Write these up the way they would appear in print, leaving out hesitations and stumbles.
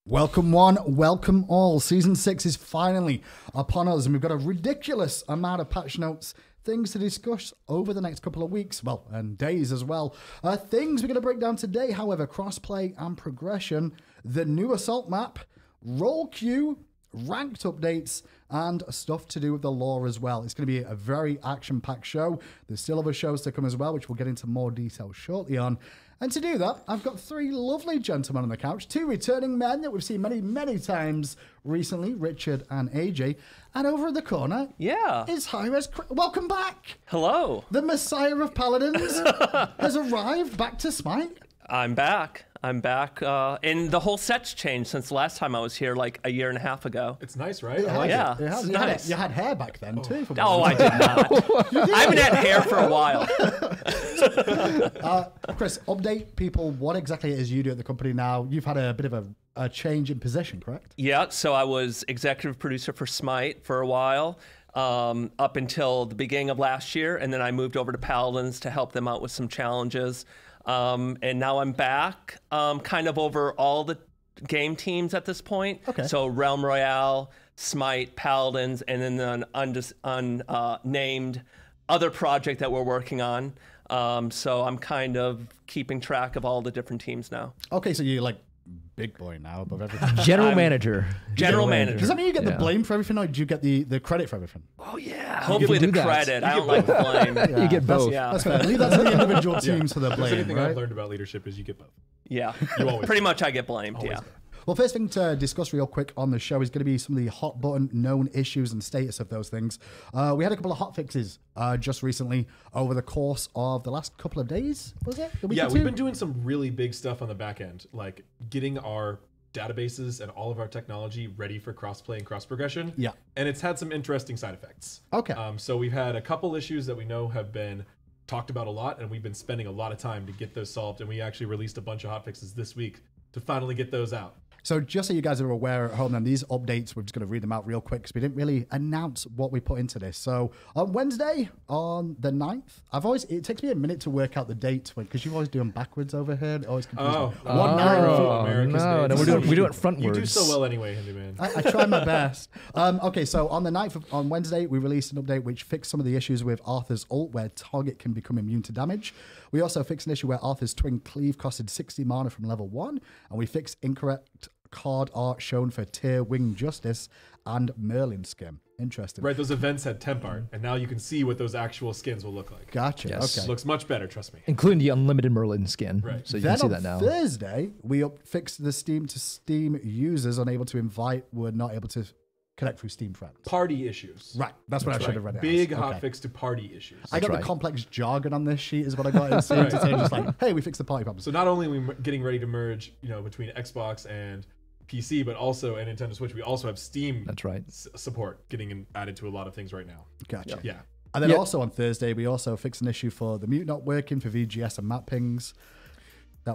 Welcome one, welcome all. Season 6 is finally upon us, and we've got a ridiculous amount of patch notes, things to discuss over the next couple of weeks, well, and days as well. Things we're going to break down today, however, crossplay and progression, the new Assault map, role queue, ranked updates, and stuff to do with the lore as well. It's going to be a very action-packed show. There's still other shows to come as well, which we'll get into more detail shortly on. And to do that, I've got 3 lovely gentlemen on the couch, 2 returning men that we've seen many, many times recently, Richard and AJ. And over in the corner, is Hi-Res. Welcome back. Hello. The Messiah of Paladins has arrived back to SMITE. I'm back. I'm back. And the whole set's changed since the last time I was here, like a year and a half ago. It's nice, right? Yeah, it's nice. You had hair back then, too. Oh, I did not. I haven't had hair for a while. Chris, update people what exactly it is you do at the company now. You've had a bit of a change in position, correct? Yeah, so I was executive producer for SMITE for a while, up until the beginning of last year, and then I moved over to Paladins to help them out with some challenges. And now I'm back, kind of over all the game teams at this point. Okay. So Realm Royale, SMITE, Paladins, and then an unnamed other project that we're working on. So I'm kind of keeping track of all the different teams now. Okay, so you're like big boy now above everything. General manager. General manager. Does that mean you get the blame for everything, or do you get the credit for everything? Oh, yeah. Hopefully the credit. I don't like the blame. Yeah, you get both. That's fair. Leave that to the individual teams for the blame, anything right? I've learned about leadership is you get both. Yeah. You always Pretty much I get blamed, yeah. Well, first thing to discuss real quick on the show is going to be some of the hot button known issues and status of those things. We had a couple of hot fixes just recently over the course of the last couple of days, was it? Yeah, we've been doing some really big stuff on the back end, like getting our databases and all of our technology ready for crossplay and cross progression. Yeah. And it's had some interesting side effects. Okay. So we've had a couple issues that we know have been talked about a lot, and we've been spending a lot of time to get those solved. And we actually released a bunch of hotfixes this week to finally get those out. So just so you guys are aware at home, then these updates, we're just going to read them out real quick because we didn't really announce what we put into this. So on Wednesday, on the 9th, it takes me a minute to work out the date because you always do them backwards over here. It always confuses me. No, we do it frontwards. You do so well anyway, Handyman. I try my best. Okay, so on the 9th, on Wednesday, we released an update which fixed some of the issues with Arthur's ult where target can become immune to damage. We also fixed an issue where Arthur's twin cleave costed 60 mana from level 1, and we fixed incorrect card art shown for Tier Wing Justice and Merlin skin. Interesting. Right, those events had temp art, and now you can see what those actual skins will look like. Gotcha. Yes. Okay. Looks much better, trust me. Including the unlimited Merlin skin. Right. So you Then can see that now. on Thursday, we fixed the Steam users unable to invite were not able to connect through Steam Friends. Party issues. Right. That's what I should have read it Big as. hotfix to party issues. I got the complex jargon on this sheet is what I got in Steam to say just like, hey, we fixed the party problem. So not only are we getting ready to merge, between Xbox and PC, but also and Nintendo Switch, we also have Steam. That's right. Support getting added to a lot of things right now. Gotcha. Yeah. And then also on Thursday, we also fixed an issue for the mute not working for VGS and map pings.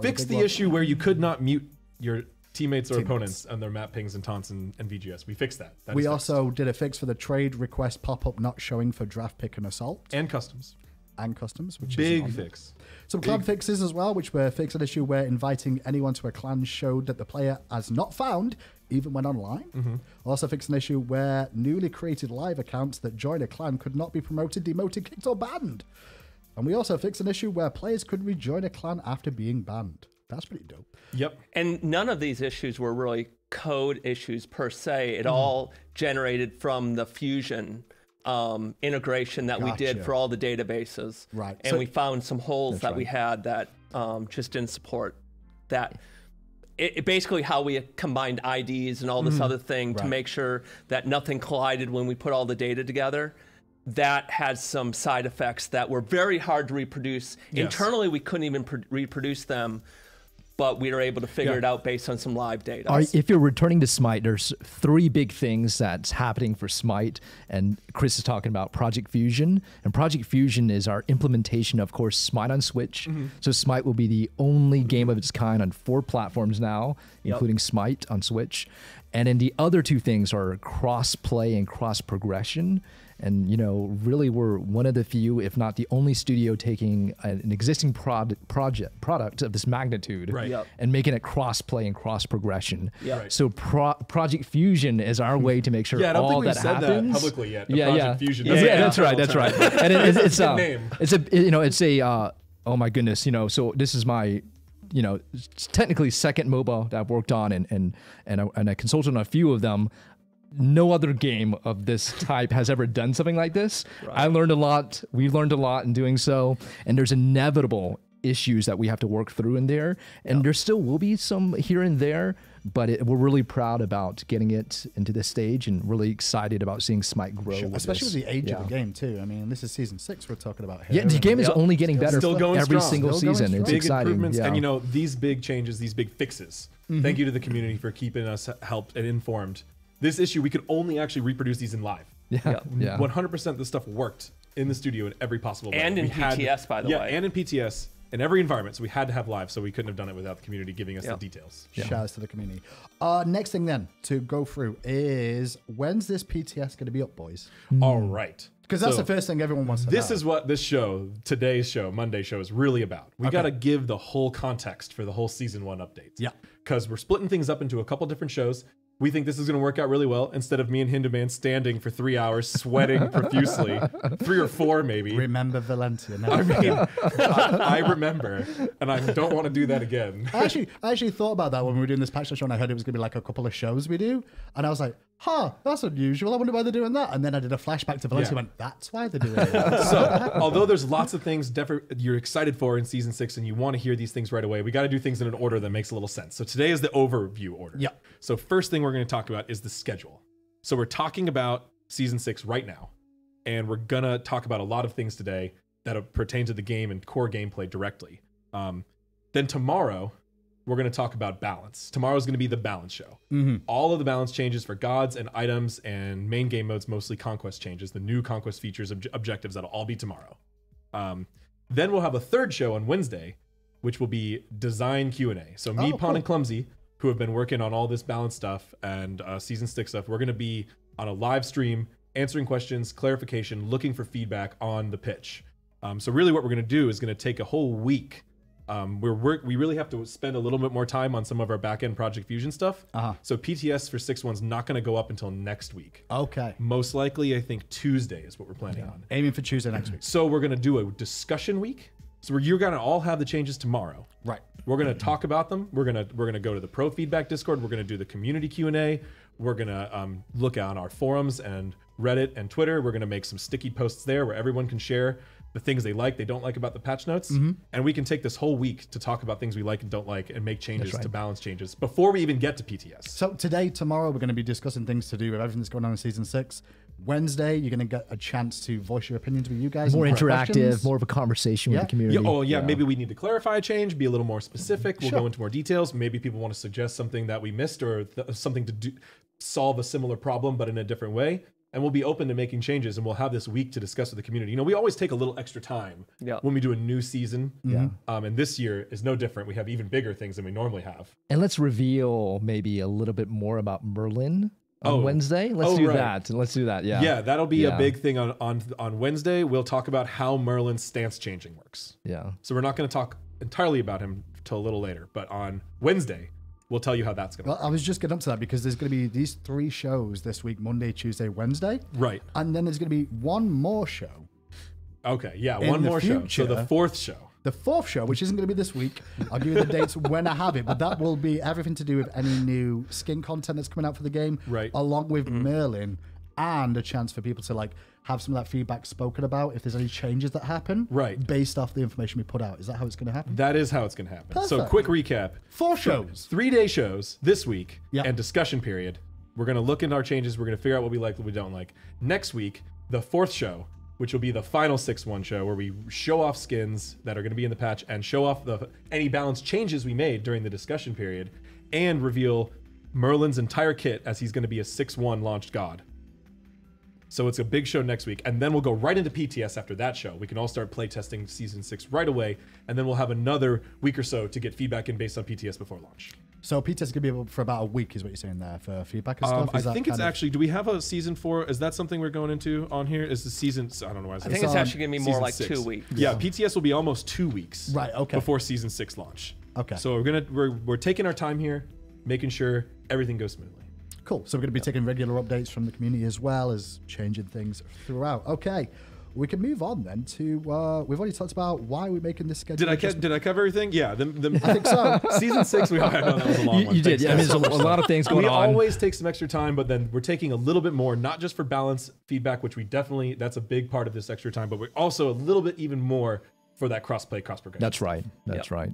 Fixed the issue where you could not mute your teammates or opponents on their map pings and taunts and VGS. We fixed that. We also did a fix for the trade request pop-up not showing for draft pick and assault. And customs. Which big is fix. Some clan fixes as well, which were fixed an issue where inviting anyone to a clan showed that the player has not found, even when online. Also fixed an issue where newly created live accounts that join a clan could not be promoted, demoted, kicked, or banned. And we also fixed an issue where players could rejoin a clan after being banned. That's pretty dope. Yep. And none of these issues were really code issues per se. It all generated from the Fusion integration that we did Gotcha. for all the databases. Right. And So- we found some holes that we had that just didn't support that. It basically how we combined IDs and all this other thing to Right. make sure that nothing collided when we put all the data together. That had some side effects that were very hard to reproduce. Yes. Internally, we couldn't even reproduce them, but we were able to figure it out based on some live data. If you're returning to SMITE, there's 3 big things that's happening for SMITE, and Chris is talking about Project Fusion. And Project Fusion is our implementation of course, SMITE on Switch. So SMITE will be the only game of its kind on 4 platforms now, including SMITE on Switch. And then the other 2 things are cross-play and cross-progression. And, you know, really we're one of the few, if not the only studio taking an existing product of this magnitude Right. Yep. and making it cross-play and cross-progression. Yeah. Right. So Project Fusion is our way to make sure Yeah, I don't all think we've that said that happens. publicly yet. The Yeah, Project yeah. Fusion. Yeah, that's right. That's right. And it's Good name. oh my goodness, you know, so this is my, you know, it's technically second MOBA that I've worked on and I consulted on a few of them. No other game of this type has ever done something like this. I learned a lot. We learned a lot in doing so. And there's inevitable issues that we have to work through in there. And there still will be some here and there, but we're really proud about getting it into this stage and really excited about seeing SMITE grow. Sure, with especially this. with the age Yeah. of the game too. I mean, this is season 6 we're talking about here. Yeah, the game is only getting better Still going every strong. single Still going season. It's strong. Big exciting. improvements, Yeah. and you know, these big changes, these big fixes. Thank you to the community for keeping us helped and informed. This issue, we could only actually reproduce these in live. Yeah. Yeah. 100% of the stuff worked in the studio in every possible way. And in We had- PTS, by the way. Yeah, and in PTS, in every environment. So we had to have live, so we couldn't have done it without the community giving us the details. Shout outs to the community. Next thing then to go through is when's this PTS going to be up, boys? All right. Because that's So the first thing everyone wants to know. This is what this show, today's show, Monday show, is really about. We got to give the whole context for the whole season 1 updates. Yeah. Because we're splitting things up into a couple different shows. We think this is going to work out really well. Instead of me and Hinduman standing for 3 hours, sweating profusely, 3 or 4 maybe. Remember Valentia. No. I mean, I remember, and I don't want to do that again. I actually thought about that when we were doing this patch show, and I heard it was going to be like a couple of shows we do, and I was like, "Huh, that's unusual. I wonder why they're doing that." And then I did a flashback to Valencia, and went, "That's why they're doing it." So, although there's lots of things you're excited for in season 6, and you want to hear these things right away, we got to do things in an order that makes a little sense. So today is the overview order. Yeah. So first thing we're going to talk about is the schedule. So we're talking about season 6 right now, and we're gonna talk about a lot of things today that pertain to the game and core gameplay directly. Then tomorrow, we're going to talk about balance. Tomorrow's going to be the balance show. All of the balance changes for gods and items and main game modes, mostly conquest changes, the new conquest features, objectives, that'll all be tomorrow. Then we'll have a third show on Wednesday, which will be design Q&A. So me, Pon, and Clumsy, who have been working on all this balance stuff and season 6 stuff, we're going to be on a live stream, answering questions, clarification, looking for feedback on the pitch. So really what we're going to do is going to take a whole week. We really have to spend a little bit more time on some of our back-end Project Fusion stuff. So PTS for 6.1's not going to go up until next week. Okay. Most likely, I think Tuesday is what we're planning on. Aiming for Tuesday next week. So we're going to do a discussion week. So you're going to all have the changes tomorrow. Right. We're going to talk about them. We're going to go to the pro feedback Discord. We're going to do the community Q&A. We're going to look on our forums and Reddit and Twitter. We're going to make some sticky posts there where everyone can share the things they like, they don't like about the patch notes. And we can take this whole week to talk about things we like and don't like and make changes to balance changes before we even get to PTS. So today, tomorrow, we're going to be discussing things to do with everything that's going on in season 6. Wednesday, you're going to get a chance to voice your opinions with you guys. More and ask interactive, questions. more of a conversation Yeah. with the community. Maybe we need to clarify a change, be a little more specific. We'll go into more details. Maybe people want to suggest something that we missed or something to solve a similar problem, but in a different way. And we'll be open to making changes, and we'll have this week to discuss with the community. You know, we always take a little extra time when we do a new season. And this year is no different. We have even bigger things than we normally have. And let's reveal maybe a little bit more about Merlin on Wednesday. Let's do that. Let's do that. Yeah. Yeah, that'll be a big thing on Wednesday. We'll talk about how Merlin's stance changing works. Yeah. So we're not going to talk entirely about him till a little later, but on Wednesday, we'll tell you how that's going to Well, I was just getting up to that because there's going to be these 3 shows this week, Monday, Tuesday, Wednesday. Right. And then there's going to be one more show. Okay, yeah, In one the more show. So future- the 4th show. The 4th show, which isn't going to be this week, I'll give you the dates when I have it, but that will be everything to do with any new skin content that's coming out for the game, Right. along with Merlin and a chance for people to like have some of that feedback spoken about if there's any changes that happen, Right. based off the information we put out. Is that how it's going to happen? That is how it's going to happen. So Perfect. quick recap. 4 shows. 3-day shows this week Yeah. and discussion period. We're going to look into our changes. We're going to figure out what we like, what we don't like. Next week, the 4th show, which will be the final 6-1 show, where we show off skins that are going to be in the patch and show off any balance changes we made during the discussion period, and reveal Merlin's entire kit as he's going to be a 6-1 launched god. So it's a big show next week, and then we'll go right into PTS after that show. We can all start playtesting Season 6 right away, and then we'll have another week or so to get feedback in based on PTS before launch. So PTS is going to be able for about a week, is what you're saying there, for feedback and stuff? I Is that think it's kind of- actually, do we have a Season 4? Is that something we're going into on here? Is the season, I don't know why I I said think it's on actually going to be more Season like 6. 2 weeks. Yeah, PTS will be almost 2 weeks. Right, okay. Before Season 6 launch. Okay. So we're taking our time here, making sure everything goes smoothly. Cool. So we're going to be taking regular updates from the community as well as changing things throughout. Okay. We can move on then to, we've already talked about why we're making this schedule. Did I cover everything? Yeah. I think so. Season 6, I know that was a long one. You did. Thanks, Yeah, I mean, guys. there's a lot of things going We on. always take some extra time, but then we're taking a little bit more, not just for balance feedback, which we definitely, that's a big part of this extra time, but we're also a little bit even more for that cross-play, cross-progression. That's right. That's right.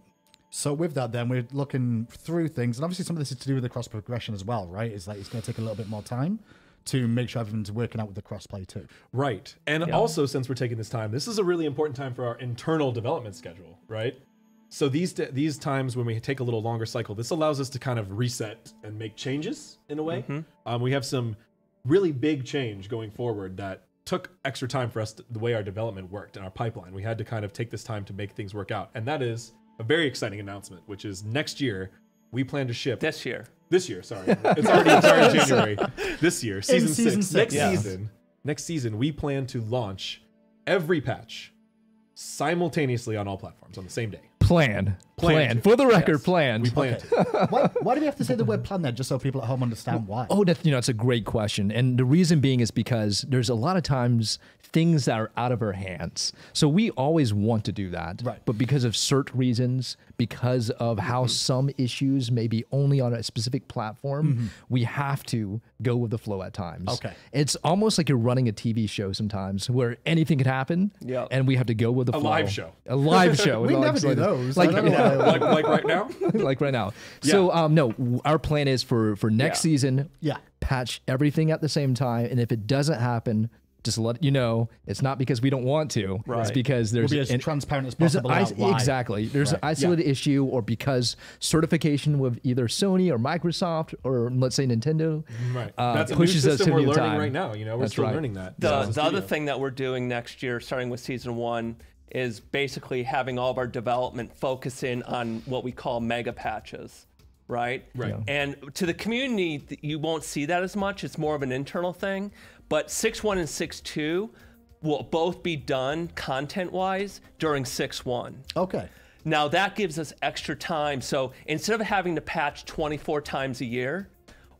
So with that, then we're looking through things, and obviously some of this is to do with the cross progression as well, right? It's like it's going to take a little bit more time to make sure everyone's working out with the cross play too. Right. And also, since we're taking this time, this is a really important time for our internal development schedule, right? So these times when we take a little longer cycle, this allows us to kind of reset and make changes in a way. We have some really big change going forward that took extra time for us, the way our development worked and our pipeline. We had to kind of take this time to make things work out. And that is a very exciting announcement, which is next year, we plan to ship... This year, sorry. It's already January. This year, season 6. Next Next season, we plan to launch every patch simultaneously on all platforms on the same day. Plan. Plan. For the record, Yes. plan. We plan to. Why do we have to say the word plan there, just so people at home understand why? Oh, it's a great question. And the reason being is because there's a lot of times things that are out of our hands. So we always want to do that. Right. But because of certain reasons, because of how some issues may be only on a specific platform, we have to go with the flow at times. Okay. It's almost like you're running a TV show sometimes where anything could happen and we have to go with the flow. live show. A live show. We Like- never do those. Like, I don't know why- like right now? like right now. So no, our plan is for next season, Yeah. patch everything at the same time, and if it doesn't happen, just let you know it's not because we don't want to. It's Right. because there's We'll be as transparent as there's an possible about why. exactly. There's an isolated issue, or because certification with either Sony or Microsoft or let's say Nintendo Right. That's a new pushes us system to we're new learning time. right now. You know, we're That's still right. learning that. the As a other studio. thing that we're doing next year, starting with season 1, is basically having all of our development focus in on what we call mega patches, right? Right. Yeah. And to the community, you won't see that as much. It's more of an internal thing. But 6.1 and 6.2 will both be done content-wise during 6.1. Okay. Now that gives us extra time. So instead of having to patch 24 times a year,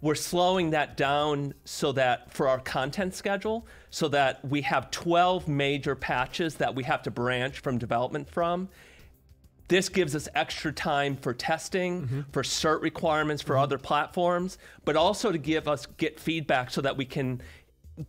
we're slowing that down so that for our content schedule, so that we have 12 major patches that we have to branch from development from. This gives us extra time for testing, for cert requirements for other platforms, but also to get feedback so that we can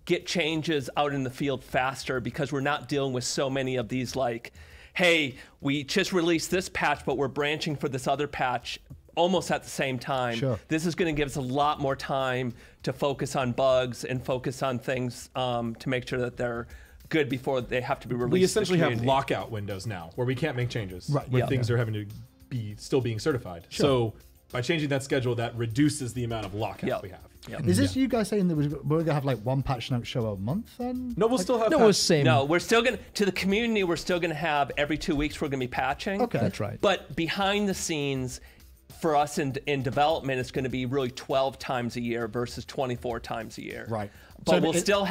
get changes out in the field faster, because we're not dealing with so many of these like, hey, we just released this patch, but we're branching for this other patch almost at the same time. Sure. This is going to give us a lot more time to focus on bugs and focus on things to make sure that they're good before they have to be released. We to the essentially have community. lockout windows now where we can't make changes. Right, Where yeah. things are having to be still being certified. So by changing that schedule, that reduces the amount of lockout we have. Yep. Is this you guys saying that we're going to have like one patch note show a month then? No, we'll still have No, patch- it's same. No, we're still going to the community, we're still going to have every 2 weeks we're going to be patching. Okay. That's right. But behind the scenes, for us in development, it's going to be really 12 times a year versus 24 times a year. Right. But So we'll it- still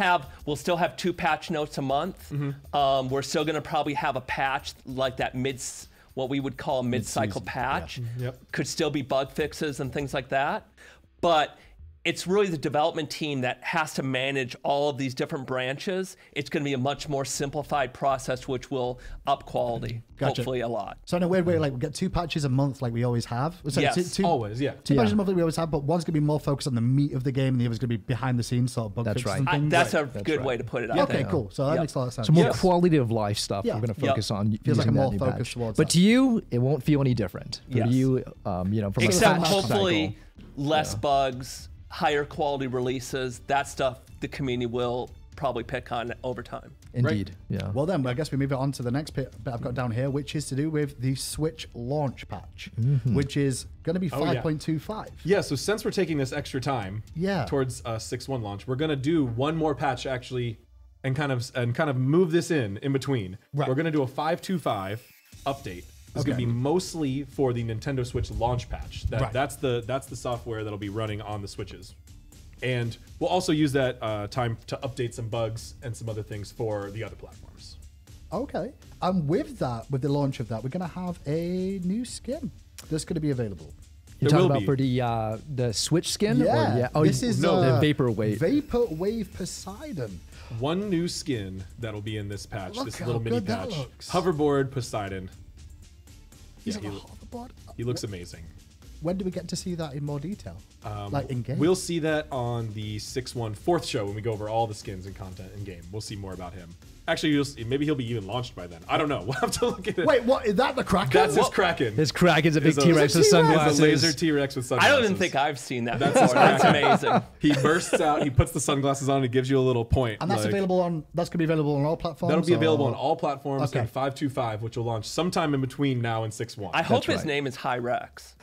have 2 patch notes a month. We're still going to probably have a patch like that what we would call a mid-cycle Mid-season, patch. Yep. Could still be bug fixes and things like that. But it's really the development team that has to manage all of these different branches. It's going to be a much more simplified process, which will up quality, Gotcha. hopefully a lot. So in a weird way, like we get 2 patches a month, like we always have. So Yes. Always, yeah. 2 patches a month, like we always have, but one's gonna be more focused on the meat of the game, and the other's gonna be behind the scenes sort of bug That's fixes right. and things. That's a That's good right. way to put it. Yeah, I okay, think. cool. So that Yep. makes a lot of sense. So more Yes. quality of life stuff Yeah. we're going to Yep. focus on. Feels like using a that more new focus patch. towards But that. to you, it won't feel any different. But Yes. to you, from a Except patch hopefully cycle. less bugs, higher quality releases. That stuff the community will probably pick on over time. Indeed, yeah. Well then, I guess we move it on to the next bit I've got down here, which is to do with the Switch launch patch, which is going to be 5.25. Yeah, so since we're taking this extra time Yeah. towards 6.1 launch, we're gonna do one more patch actually, and kind of move this in between. Right. We're gonna do a 5.25 update. It's gonna be mostly for the Nintendo Switch launch patch. That's the software that'll be running on the Switches, and we'll also use that time to update some bugs and some other things for the other platforms. Okay. And with the launch of that, we're going to have a new skin that's going to be available. You're There talking will about be. for the Switch skin? Yeah. Or, yeah. Oh, this is the Vaporwave. Vaporwave Poseidon. One new skin that'll be in this patch, Look this how little mini good that patch. looks. Hoverboard Poseidon. He's Yeah, on a hoverboard. He looks amazing. When do we get to see that in more detail? Like in game? We'll see that on the 6.1 fourth show when we go over all the skins and content in game. We'll see more about him. Actually, maybe he'll be even launched by then. I don't know. We'll have to look at it. Wait, what? Is that the Kraken? That's his Kraken. His Kraken's a big Is a- T-Rex with It's sunglasses. a laser T-Rex with I sunglasses. don't even think I've seen that That's before. his That's amazing. He bursts out, he puts the sunglasses on, and gives you a little point. And that's like- available on. That's gonna be available on all platforms. That'll be available or- on all platforms Okay. in 5.25, which will launch sometime in between now and 6.1. I hope his right. name is High Rex.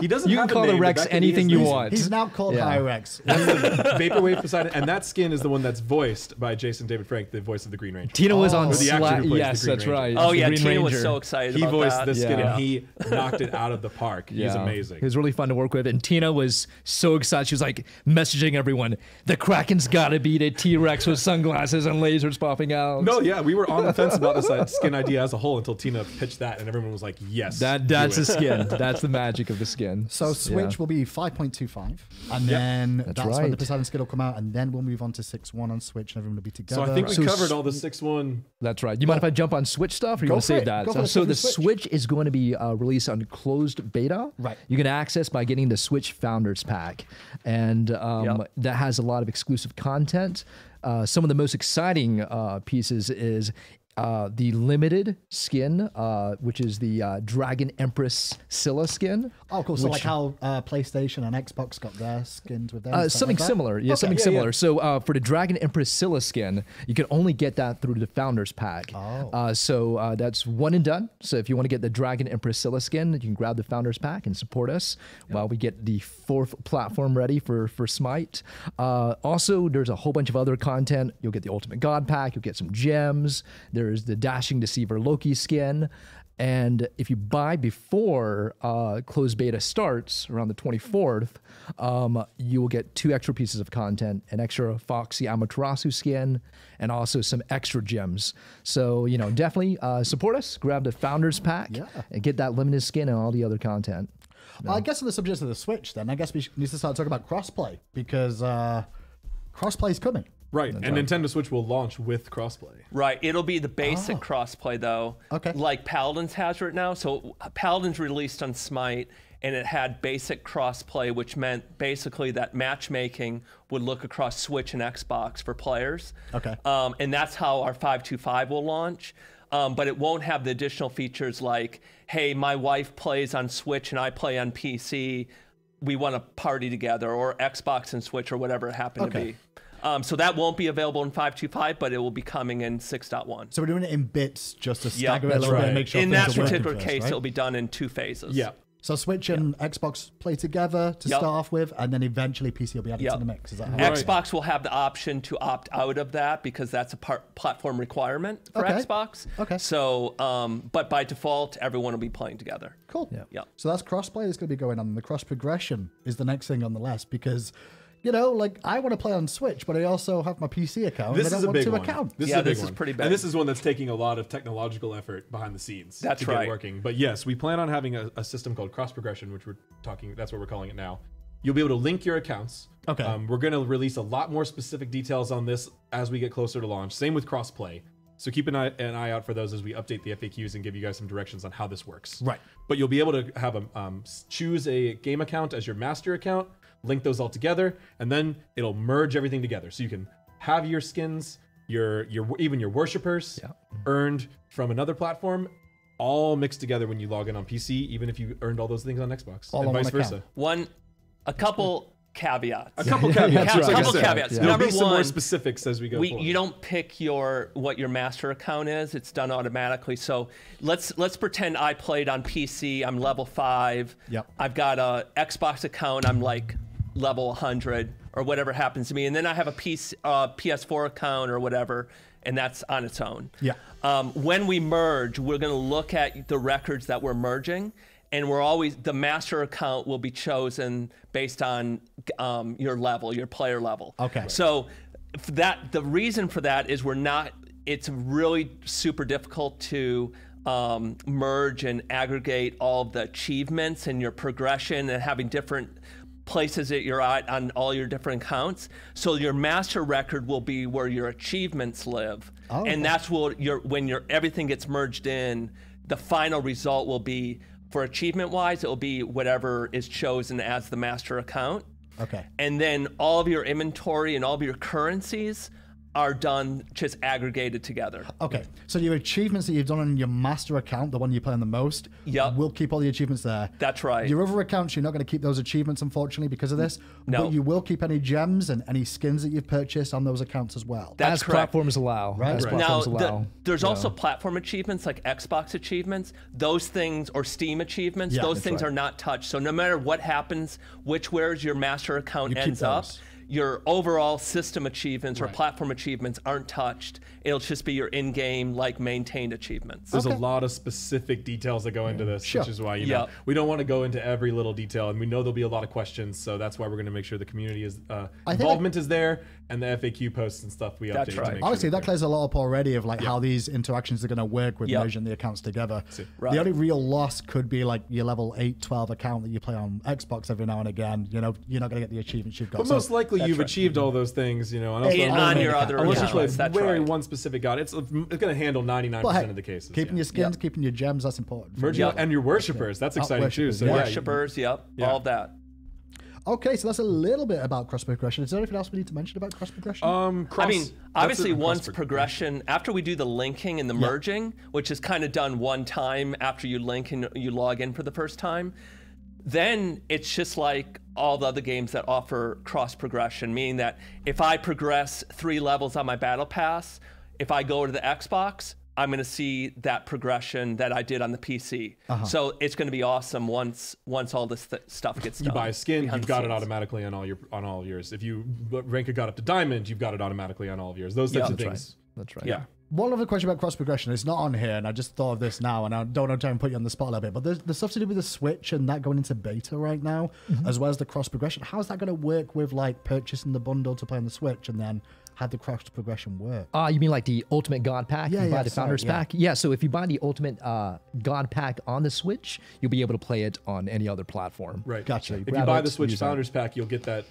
He doesn't You have can call a the name, but Rex that could be anything his you name. want. He's now called Yeah. Hyrex. Vaporwave Poseidon, and that skin is the one that's voiced by Jason David Frank, the voice of the Green Ranger. Tina was on Or the actor who plays Yes, the Green that's Ranger. right. Oh The yeah, Green Tina was Ranger. so excited He about voiced that. this skin, Yeah. and he knocked it out of the park. He's amazing. He was really fun to work with. And Tina was so excited. She was like messaging everyone, the Kraken's got to beat a T-Rex with sunglasses and lasers popping out. No, yeah, we were on the fence about this skin idea as a whole until Tina pitched that, and everyone was like, "Yes, That's do the it." skin. That's the magic of the skin. So Switch will be 5.25, and then that's when the right. Poseidon skin will come out, and then we'll move on to 6.1 on Switch, and everyone will be together. So I think we So covered all the 6.1. That's right. You mind if I jump on Switch stuff, or you Go want to for save it. that? Go for the So stuff the with Switch. Switch is going to be released on closed beta. Right. You can access by getting the Switch Founders Pack, and that has a lot of exclusive content. Some of the most exciting pieces is the limited skin, which is the Dragon Empress Scylla skin. Oh, cool. So like how PlayStation and Xbox got their skins with them. Something similar. Yeah, something Yeah, similar. yeah. So for the Dragon Empress Scylla skin, you can only get that through the Founders Pack. So that's one and done. So if you want to get the Dragon Empress Scylla skin, you can grab the Founders Pack and support us while we get the fourth platform ready for SMITE. Also, there's a whole bunch of other content. You'll get the Ultimate God Pack. You'll get some gems. There's the Dashing Deceiver Loki skin. And if you buy before closed beta starts around the 24th, you will get 2 extra pieces of content, an extra Foxy Amaterasu skin, and also some extra gems. So, definitely support us, grab the Founders Pack, and get that limited skin and all the other content. I guess on the subject of the Switch, then, I guess we need to start talking about crossplay, because crossplay is coming. Right, and Nintendo Switch will launch with crossplay. Right. It'll be the basic crossplay though. Okay. Like Paladins has right now. So Paladins released on SMITE and it had basic crossplay, which meant basically that matchmaking would look across Switch and Xbox for players. Okay. And that's how our 5.25 will launch. But it won't have the additional features like, hey, my wife plays on Switch and I play on PC. We want to party together, or Xbox and Switch, or whatever it happened to be. So that won't be available in 5.25, but it will be coming in 6.1. So we're doing it in bits just to Yeah, stagger it a that's little bit and right. make sure In things that are working particular first, case, right? it'll be done in 2 phases. Yeah. So Switch and Xbox play together to Yep. start off with, and then eventually PC will be added Yep. to the mix. Is that how Right. Xbox will have the option to opt out of that because that's a platform requirement for Okay. Xbox. Okay. So, but by default, everyone will be playing together. Cool. Yep. So that's crossplay that's going to be going on. The cross progression is the next thing on the list because, like I want to play on Switch, but I also have my PC account. This and I is don't a want big two one. accounts. This Yeah, is a big this is one. pretty big. And this is one that's taking a lot of technological effort behind the scenes That's to get right. working. But yes, we plan on having a system called cross progression, which that's what we're calling it now. You'll be able to link your accounts Okay. We're going to release a lot more specific details on this as we get closer to launch. Same with crossplay. So keep an eye out for those as we update the FAQs and give you guys some directions on how this works. Right. But you'll be able to have choose a game account as your master account, link those all together, and then it'll merge everything together. So you can have your skins, even your worshippers earned from another platform, all mixed together when you log in on PC, even if you earned all those things on Xbox, All and on vice one versa. account. A couple caveats. A couple caveats. Couple like I said. caveats. There'll Number be some more one, specifics as we go forward. You don't pick what your master account is. It's done automatically. So let's pretend I played on PC. I'm level 5. Yep. I've got a Xbox account. I'm like level 100 or whatever happens to me. And then I have a PS4 account or whatever, and that's on its own. Yeah. When we merge, we're going to look at the records that we're merging. And the master account will be chosen based on your level, your player level. Okay. So the reason for that is it's really super difficult to merge and aggregate all of the achievements and your progression and having different places that you're at on all your different accounts. So your master record will be where your achievements live. Oh, okay. And that's when everything gets merged in, the final result will be, for achievement-wise, it will be whatever is chosen as the master account. Okay. And then all of your inventory and all of your currencies are done just aggregated together. Okay, so your achievements that you've done on your master account, the one you play on the most, Yep. we'll keep all the achievements there. That's right. Your other accounts, you're not going to keep those achievements, unfortunately, because of this. No. But you will keep any gems and any skins that you've purchased on those accounts as well. That's as correct. platforms allow. Right. As Right. platforms Now, allow. there's also platform achievements like Xbox achievements. Those things, or Steam achievements, Yeah, those that's things right. are not touched. So no matter what happens, where's your master account You keep ends up, those. your overall system achievements or platform achievements aren't touched. It'll just be your in-game, maintained achievements. There's Okay. a lot of specific details that go into this, Sure. which is why Yep. we don't want to go into every little detail, and we know there'll be a lot of questions, so that's why we're going to make sure the community involvement is there, and the FAQ posts and stuff we That's update. right. To make Honestly, sure that clears a lot up already of how these interactions are going to work with Yep. merging the accounts together. Right. The only real loss could be your level 8, 12 account that you play on Xbox every now and again. You're not going to get the achievements you've got. But So- most likely you've achieved all those things, and also on your other unless you play accounts, that's very right. one specific god, it's going to handle 99% But hey, of the cases. keeping your skins, keeping your gems, that's important. merging Yep. and your worshippers, that's exciting too. worshippers, So yeah. yeah, Worshippers, yep, Yeah. all of that. Okay, so that's a little bit about cross progression. Is there anything else we need to mention about cross progression? Obviously, once progression, after we do the linking and the Yeah. merging, which is kind of done one time after you link and you log in for the first time, then it's just like all the other games that offer cross progression, meaning that if I progress 3 levels on my battle pass, if I go to the Xbox, I'm going to see that progression that I did on the PC. So it's going to be awesome once all this stuff gets done. you buy a skin, behind you've the got it scenes. automatically on all yours. If you rank a god up to diamond, you've got it automatically on all of yours. Those types of That's things. That's right. Yeah. One other question about cross progression. It's not on here, and I just thought of this now, and I don't want to try and put you on the spot a little bit, but there's stuff to do with the Switch and that going into beta right now, as well as the cross progression. How's that going to work with purchasing the bundle to play on the Switch, and then how the cross progression work? You mean like the Ultimate God Pack? Yeah, you buy yeah, the sorry, Founders yeah. Pack? Yeah, so if you buy the Ultimate God Pack on the Switch, you'll be able to play it on any other platform. Right. Gotcha. If you grab buy it, the Switch use that. Founders Pack, you'll get that.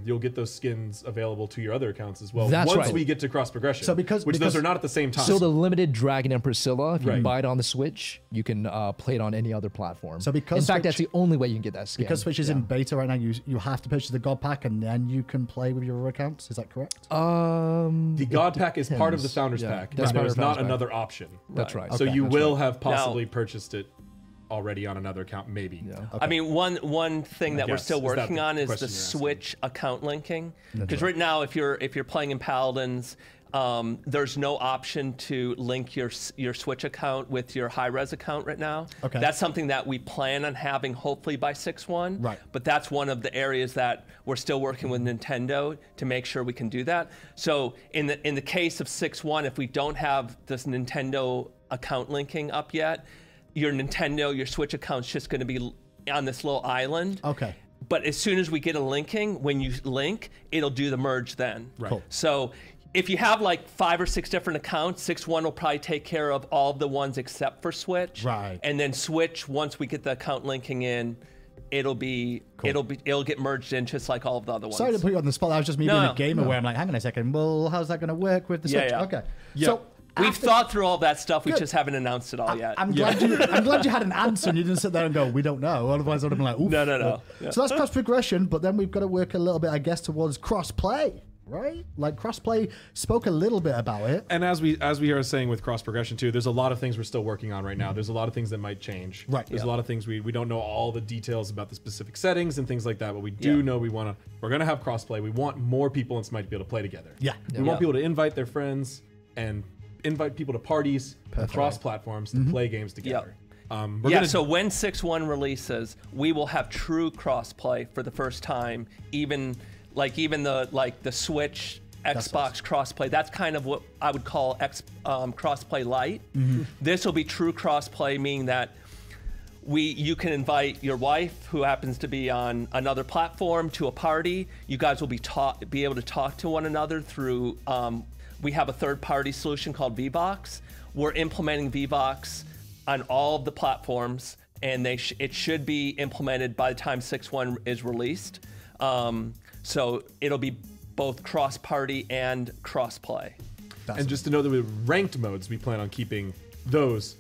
You'll get those skins available to your other accounts as well. That's once right. we get to cross progression. So because those are not at the same time. So the limited Dragon and Priscilla, if you Right. can buy it on the Switch, you can play it on any other platform. So because in fact, Switch- that's the only way you can get that skin. Because Switch is in beta right now, you have to purchase the God Pack, and then you can play with your other accounts. Is that correct? the God Pack is part of the depends. Founders Yeah, Pack. that's but part there's of the not Founders Pack. another option. That's right. So Okay, you that's will have possibly Now- purchased it already on another account, maybe. Yeah. I mean, one thing that we're guess. still Is that working the on is question the you're asking? Switch account linking. Because right now, if you're playing in Paladins, there's no option to link your Switch account with your high-res account right now. Okay. That's something that we plan on having hopefully by 6.1. Right. But that's one of the areas that we're still working with Nintendo to make sure we can do that. So in the case of 6.1, if we don't have this Nintendo account linking up yet, your Switch account's just going to be on this little island. Okay. But as soon as we get a linking, when you link, it'll do the merge then. Right. Cool. So if you have 5 or 6 different accounts, 6.1 will probably take care of all of the ones except for Switch. Right. And then Switch, once we get the account linking in, it'll get merged in just like all of the other ones. Sorry to put you on the spot. That was just me being a gamer where I'm like, hang on a second. Well, how's that going to work with the Switch? Yeah. Okay. Yeah. So We've thought through all that stuff. We just haven't announced it all yet. I'm glad you had an answer and you didn't sit there and go, we don't know. Otherwise, I would have been like, oof. No. Yeah. So that's cross progression, but then we've got to work a little bit, I guess, towards cross play, right? Like cross play spoke a little bit about it. And as we are saying with cross progression too, there's a lot of things we're still working on right now. There's a lot of things that might change. Right. There's a lot of things we don't know all the details about the specific settings and things like that, but we do know we're gonna have cross play. We want more people in SMITE to be able to play together. Yeah. We want people to invite their friends and invite people to parties across platforms to play games together. So when 6.1 releases, we will have true crossplay for the first time. Even the Switch, Xbox crossplay. That's kind of what I would call crossplay light. This will be true crossplay, meaning that you can invite your wife, who happens to be on another platform, to a party. You guys will be able to talk to one another through. We have a third-party solution called VBox. We're implementing VBox on all of the platforms, and it should be implemented by the time 6.1 is released. So it'll be both cross-party and cross-play. And just to know that with ranked modes, we plan on keeping those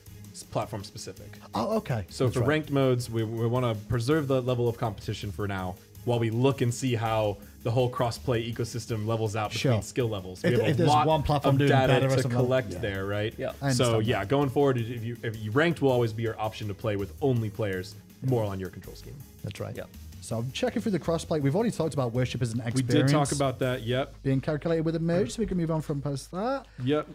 platform specific. Oh, okay. So for ranked modes, we want to preserve the level of competition for now, while we look and see how the whole cross-play ecosystem levels out between skill levels. We If have a there's lot one platform of doing data better or to something. collect there, right? Yeah. So going forward, if you ranked will always be your option to play with only players more on your control scheme. That's right. Yeah. So I'm checking through the crossplay. We've already talked about worship as an We experience. did talk about that. Yep. being calculated with a merge, so we can move on from past that. Yep.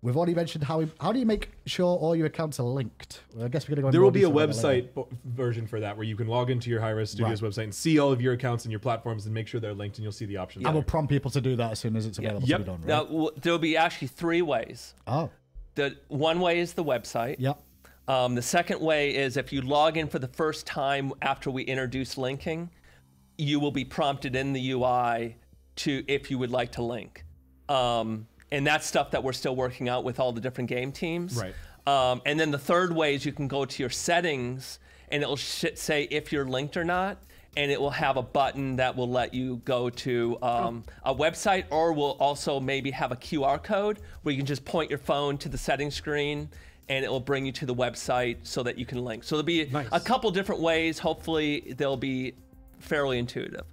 We've already mentioned how do you make sure all your accounts are linked? Well, I guess we're going to go into There more will be a detail about that later. website version for that where you can log into your Hi-Res Studios website and see all of your accounts and your platforms and make sure they're linked, and you'll see the options. I will there. prompt people to do that as soon as it's available Yep. to be done, right? Now, there'll be actually 3 ways. Oh, The one way is the website. yep. The second way is if you log in for the first time after we introduce linking, you will be prompted in the UI if you would like to link. And that's stuff that we're still working out with all the different game teams. Right. And then the third way is you can go to your settings and it'll say if you're linked or not. And it will have a button that will let you go to a website, or will also maybe have a QR code where you can just point your phone to the settings screen and it will bring you to the website so that you can link. So there'll be a couple different ways. Hopefully they'll be fairly intuitive.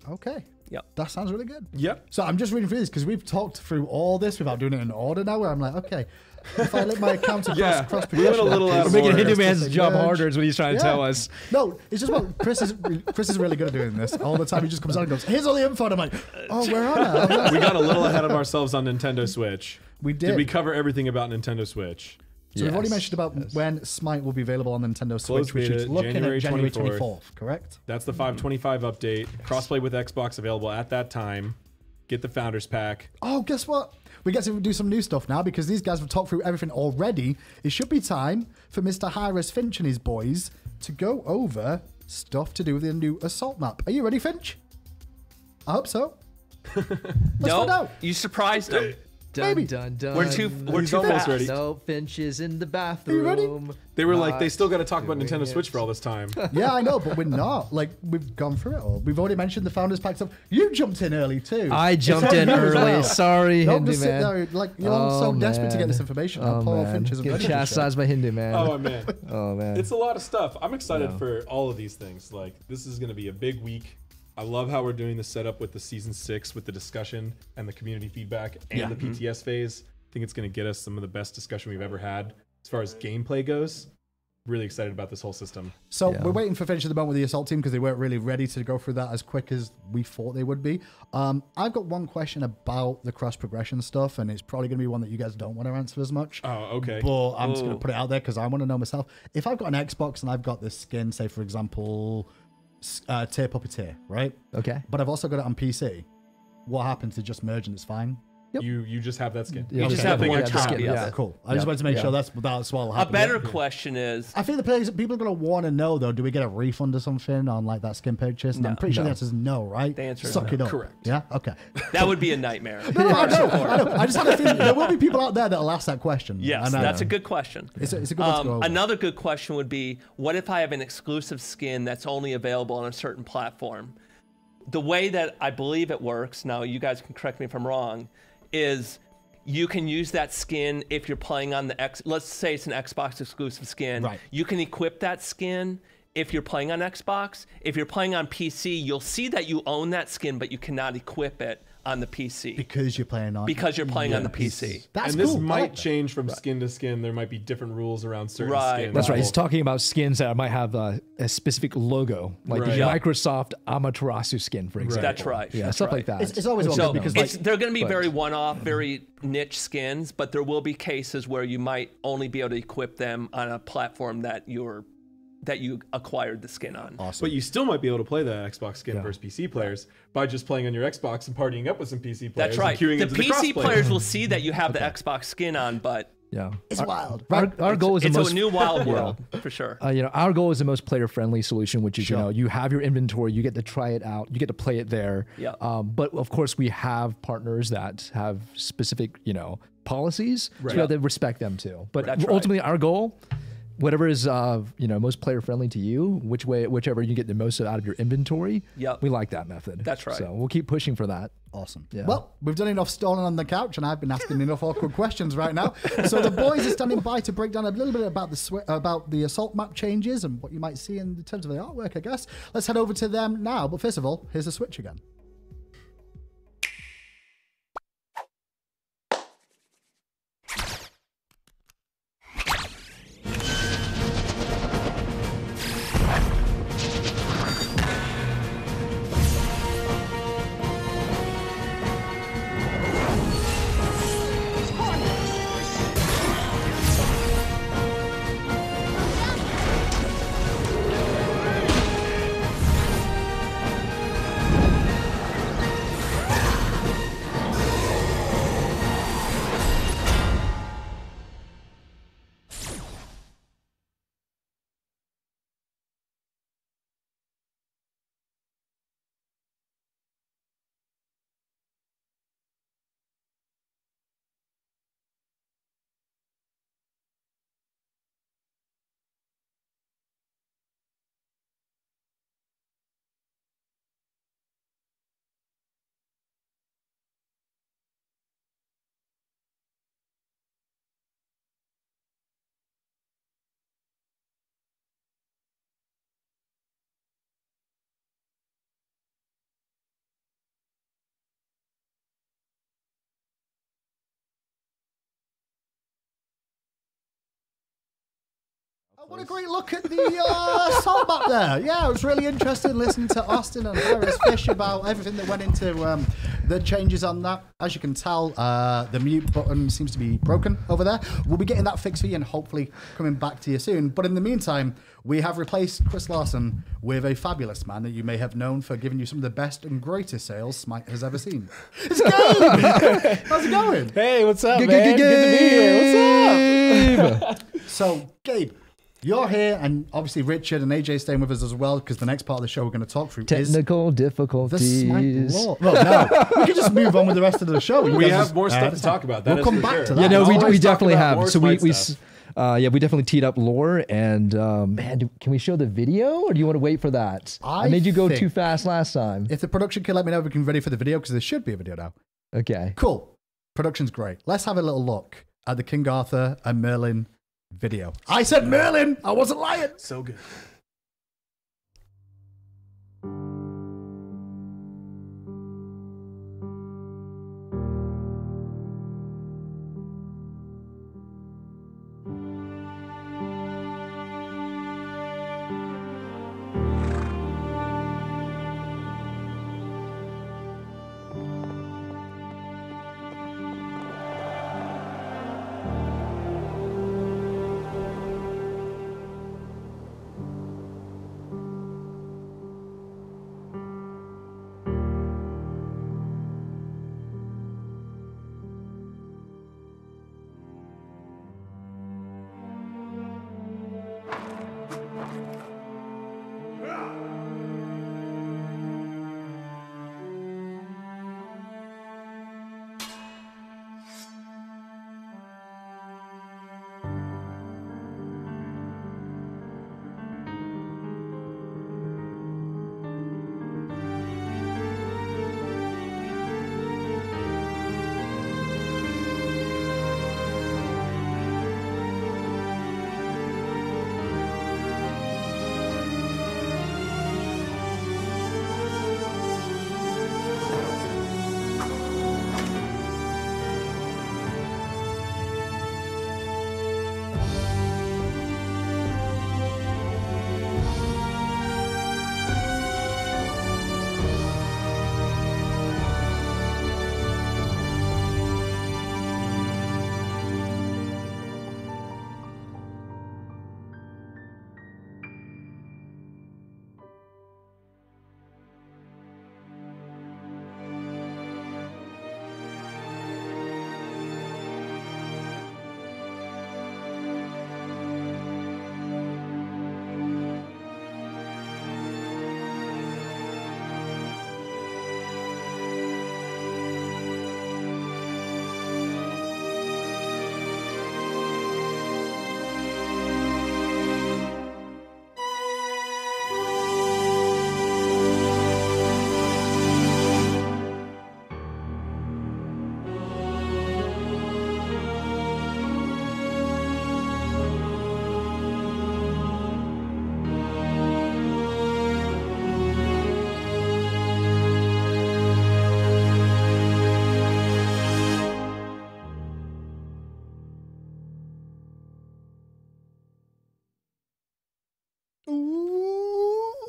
Okay. Yep. That sounds really good. Yep. So I'm just reading through this because we've talked through all this without doing it in order now, where I'm like, okay, if I link my account across cross we went a little out of We're making order. Hindu Man's job merge. harder is what he's trying to tell us. No, it's just about Chris is really good at doing this all the time. He just comes out and goes, here's all the info. And I'm like, oh, where are I? We got a little ahead of ourselves on Nintendo Switch. We did. Did we cover everything about Nintendo Switch? So we've already mentioned about when SMITE will be available on Nintendo Switch, which beta, is looking January at January 24th. 24th, correct? That's the 525 update. Crossplay with Xbox available at that time. Get the Founders Pack. Oh, guess what? We get to do some new stuff now because these guys have talked through everything already. It should be time for Mr. Hi-Res Finch and his boys to go over stuff to do with the new Assault map. Are you ready, Finch? I hope so. Let's find out. You surprised them. Maybe. Dun, dun, We're too almost fast. ready. No, Finch is in the you ready? bathroom. They were like, they still got to talk about doing Nintendo it. Switch for all this time. Yeah, I know, but we're not. Like, we've gone through it all. We've already mentioned the Founders Pack stuff. You jumped in early, too. I jumped in you as early. well. Sorry, Don't Hindu just sit Man. there, like, you're so desperate to get this man. information. Oh, Poor man. Finch isn't Get ready to chastised by Hindu Man. Oh, man. Oh, man. It's a lot of stuff. I'm excited for all of these things. Like, this is going to be a big week. I love how we're doing the setup with the season 6 with the discussion and the community feedback and the PTS phase. I think it's going to get us some of the best discussion we've ever had as far as gameplay goes. Really excited about this whole system. So we're waiting for Finch at the moment with the Assault team because they weren't really ready to go through that as quick as we thought they would be. I've got one question about the cross progression stuff, and it's probably going to be one that you guys don't want to answer as much. Oh, okay. But I'm just going to put it out there because I want to know myself. If I've got an Xbox and I've got this skin, say for example, Tear Puppeteer, right? Okay. But I've also got it on PC. What happens? They just merge and it's fine. Yep. You just have that skin. Yeah, You just Okay. have Nothing one extra. copy of Yeah. it. Cool. I just wanted to make sure that's what will A happen. better question is, I think people are going to want to know, though, do we get a refund or something on like that skin purchase? And I'm pretty sure the answer is no, right? The answer is Suck no. it up. Correct. Yeah? Okay. that would be a nightmare. No, I know. I just had a feeling there will be people out there that will ask that question. Yes, And, that's a good question. It's a good one to go over. Another good question would be, what if I have an exclusive skin that's only available on a certain platform? The way that I believe it works, now you guys can correct me if I'm wrong, is you can use that skin if you're playing on the let's say it's an Xbox exclusive skin. Right. You can equip that skin if you're playing on Xbox. If you're playing on PC, you'll see that you own that skin, but you cannot equip it on the PC Because you're playing on. because you're playing on the PC. That's And cool. this I might like that. change from skin to skin. There might be different rules around certain Right. skins. That's right. He's talking about skins that might have a specific logo, like the Right. Yeah. Microsoft Amaterasu skin, for example. That's right. Yeah, That's stuff right. like that. It's always So well because like, they're going to be but- very one-off, very niche skins, but there will be cases where you might only be able to equip them on a platform that you acquired the skin on. But you still might be able to play the Xbox skin versus PC players by just playing on your Xbox and partying up with some PC players. That's right. And queuing The into PC crossplay. players will see that you have the Xbox skin on, but yeah. it's wild. Our goal is the it's most a new wild world for sure. our goal is the most player-friendly solution, which is Sure. you have your inventory, you get to try it out, you get to play it there. Yeah. But of course, we have partners that have specific policies, so we have to respect them too. But That's right. ultimately, our goal, whatever is most player-friendly to you, whichever you get the most out of your inventory. Yep. We like that method. That's right. So we'll keep pushing for that. Awesome. Yeah. Well, we've done enough stalling on the couch, and I've been asking enough awkward questions right now. So the boys are standing by to break down a little bit about the assault map changes and what you might see in terms of the artwork, I guess. Let's head over to them now. But first of all, here's the Switch again. What a great look at the assault map there. Yeah, it was really interesting listening to Austin and Harris Fish about everything that went into the changes on that. As you can tell, the mute button seems to be broken over there. We'll be getting that fixed for you and hopefully coming back to you soon. But in the meantime, we have replaced Chris Larson with a fabulous man that you may have known for giving you some of the best and greatest sales Smite has ever seen. It's Gabe! How's it going? Hey, what's up, man? Good to be here. What's up? So, Gabe, you're here, and obviously Richard and AJ staying with us as well, because the next part of the show we're going to talk through Technical is the difficulties. Smite law. Well, no, we can just move on with the rest of the show. You We guys have just- more stuff to talk about. That We'll is come for back sure. to that. Yeah, no, we Always talk definitely about have. more So Smite we stuff. we definitely teed up lore, and man, can we show the video, or do you want to wait for that? I made you go think- too fast last time. If the production can let me know if we can ready for the video, because there should be a video now. Okay. Cool. Production's great. Let's have a little look at the King Arthur and Merlin video. I said Merlin! I wasn't lying! So good.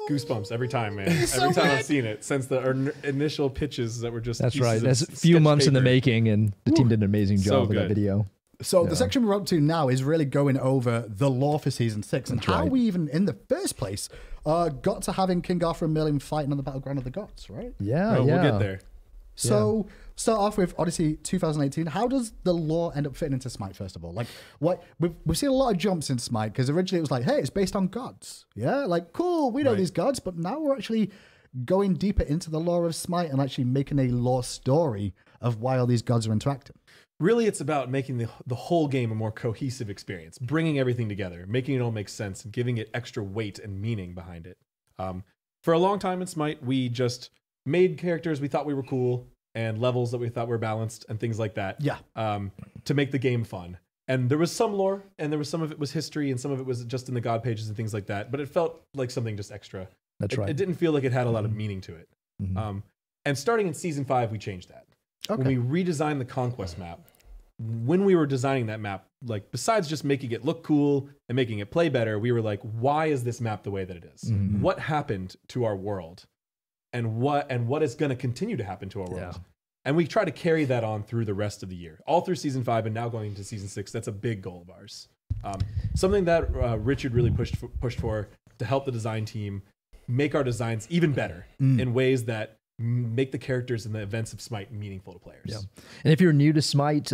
Goosebumps every time, man. Every time I've seen it since the initial pitches that were just. That's pieces right. of That's a few sketch months in the paper. making, and the team did an amazing So job with that good. video. So the section we're up to now is really going over the lore for season 6 and how right. we even, in the first place, got to having King Arthur and Merlin fighting on the battleground of the gods, right? Yeah, Oh, yeah. we'll get there. So start off with Odyssey 2018. How does the lore end up fitting into Smite, first of all? Like, what we've seen a lot of jumps in Smite, because originally it was like, hey, it's based on gods. Yeah, like, cool, we know these gods, but now we're actually going deeper into the lore of Smite and actually making a lore story of why all these gods are interacting. Really, it's about making the whole game a more cohesive experience, bringing everything together, making it all make sense, and giving it extra weight and meaning behind it. For a long time in Smite, we just made characters we thought we were cool and levels that we thought were balanced and things like that. Yeah. To make the game fun. And there was some lore, and there was some of it was history, and some of it was just in the god pages and things like that. But it felt like something just extra. That's right. It didn't feel like it had a lot of meaning to it. And starting in season 5, we changed that. Okay. When we redesigned the conquest map, when we were designing that map, like besides just making it look cool and making it play better, we were like, why is this map the way that it is? What happened to our world? And what is going to continue to happen to our world? Yeah. And we try to carry that on through the rest of the year, all through season 5 and now going into season 6. That's a big goal of ours. Something that Richard really pushed for to help the design team make our designs even better in ways that make the characters and the events of Smite meaningful to players. Yeah. And if you're new to Smite,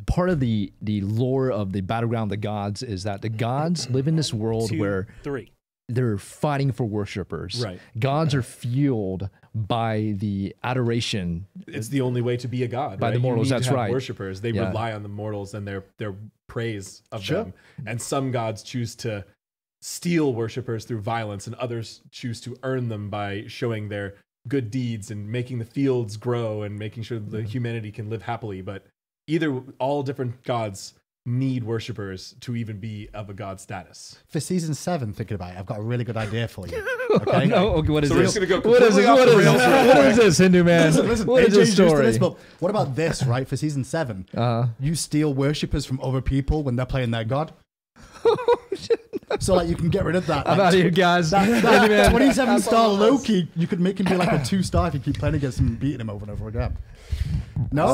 part of the lore of the battleground of the gods is that the gods live in this world 2, where 3. they're fighting for worshipers. Right. Gods are fueled by the adoration. It's the only way to be a god. By right? the mortals, You need that's to have right. Worshippers, they Yeah. rely on the mortals and their praise of Sure. them. And some gods choose to steal worshippers through violence, and others choose to earn them by showing their good deeds and making the fields grow and making sure the humanity can live happily. But all different gods need worshippers to even be of a god status. For season 7, thinking about it, I've got a really good idea for you. Okay? No, okay, what is So we're this? just gonna go What is completely it? off What the is rails this? real What is this, Hindu man? Listen, What is AJ's this used to story? this, but what about this, right? For season 7, you steal worshippers from other people when they're playing their god. So like you can get rid of that. I'm Like, out of here, guys. that Hindu man. 27-star Loki, you could make him be like a 2-star if you keep playing against him and beating him over and over again. No?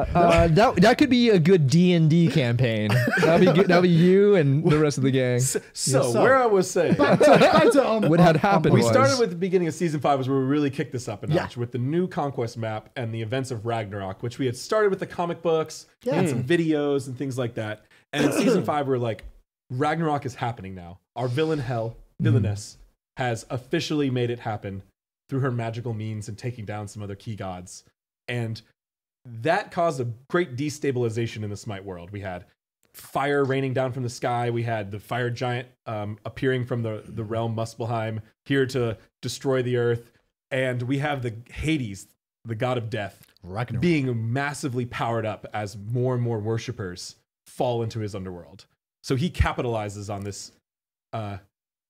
That could be a good D&D campaign. That'd be good. That'd be you and the rest of the gang. So where I was saying, Back to, What had happened we was started with the beginning of season 5 was where we really kicked this up a Yeah. notch with the new conquest map and the events of Ragnarok, which we had started with the comic books and some videos and things like that. And in season 5, we're like, Ragnarok is happening now. Our villainess, has officially made it happen through her magical means and taking down some other key gods. And that caused a great destabilization in the Smite world. We had fire raining down from the sky. We had the fire giant appearing from the realm Muspelheim here to destroy the earth. And we have the Hades, the god of death, Ragnarok. being massively powered up as more and more worshippers fall into his underworld. So he capitalizes on this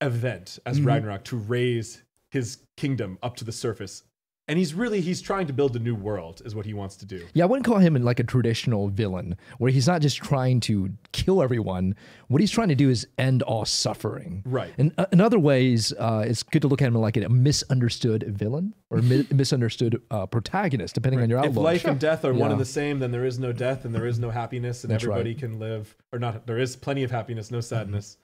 event as Ragnarok to raise his kingdom up to the surface. And he's trying to build a new world is what he wants to do. Yeah, I wouldn't call him like a traditional villain, where he's not just trying to kill everyone. What he's trying to do is end all suffering. Right. And in other ways, it's good to look at him like a misunderstood villain or misunderstood protagonist, depending on your If outlook. life and death are one Yeah. and the same, then there is no death and there is no happiness, and That's everybody right. can live, or not, there is plenty of happiness, no sadness.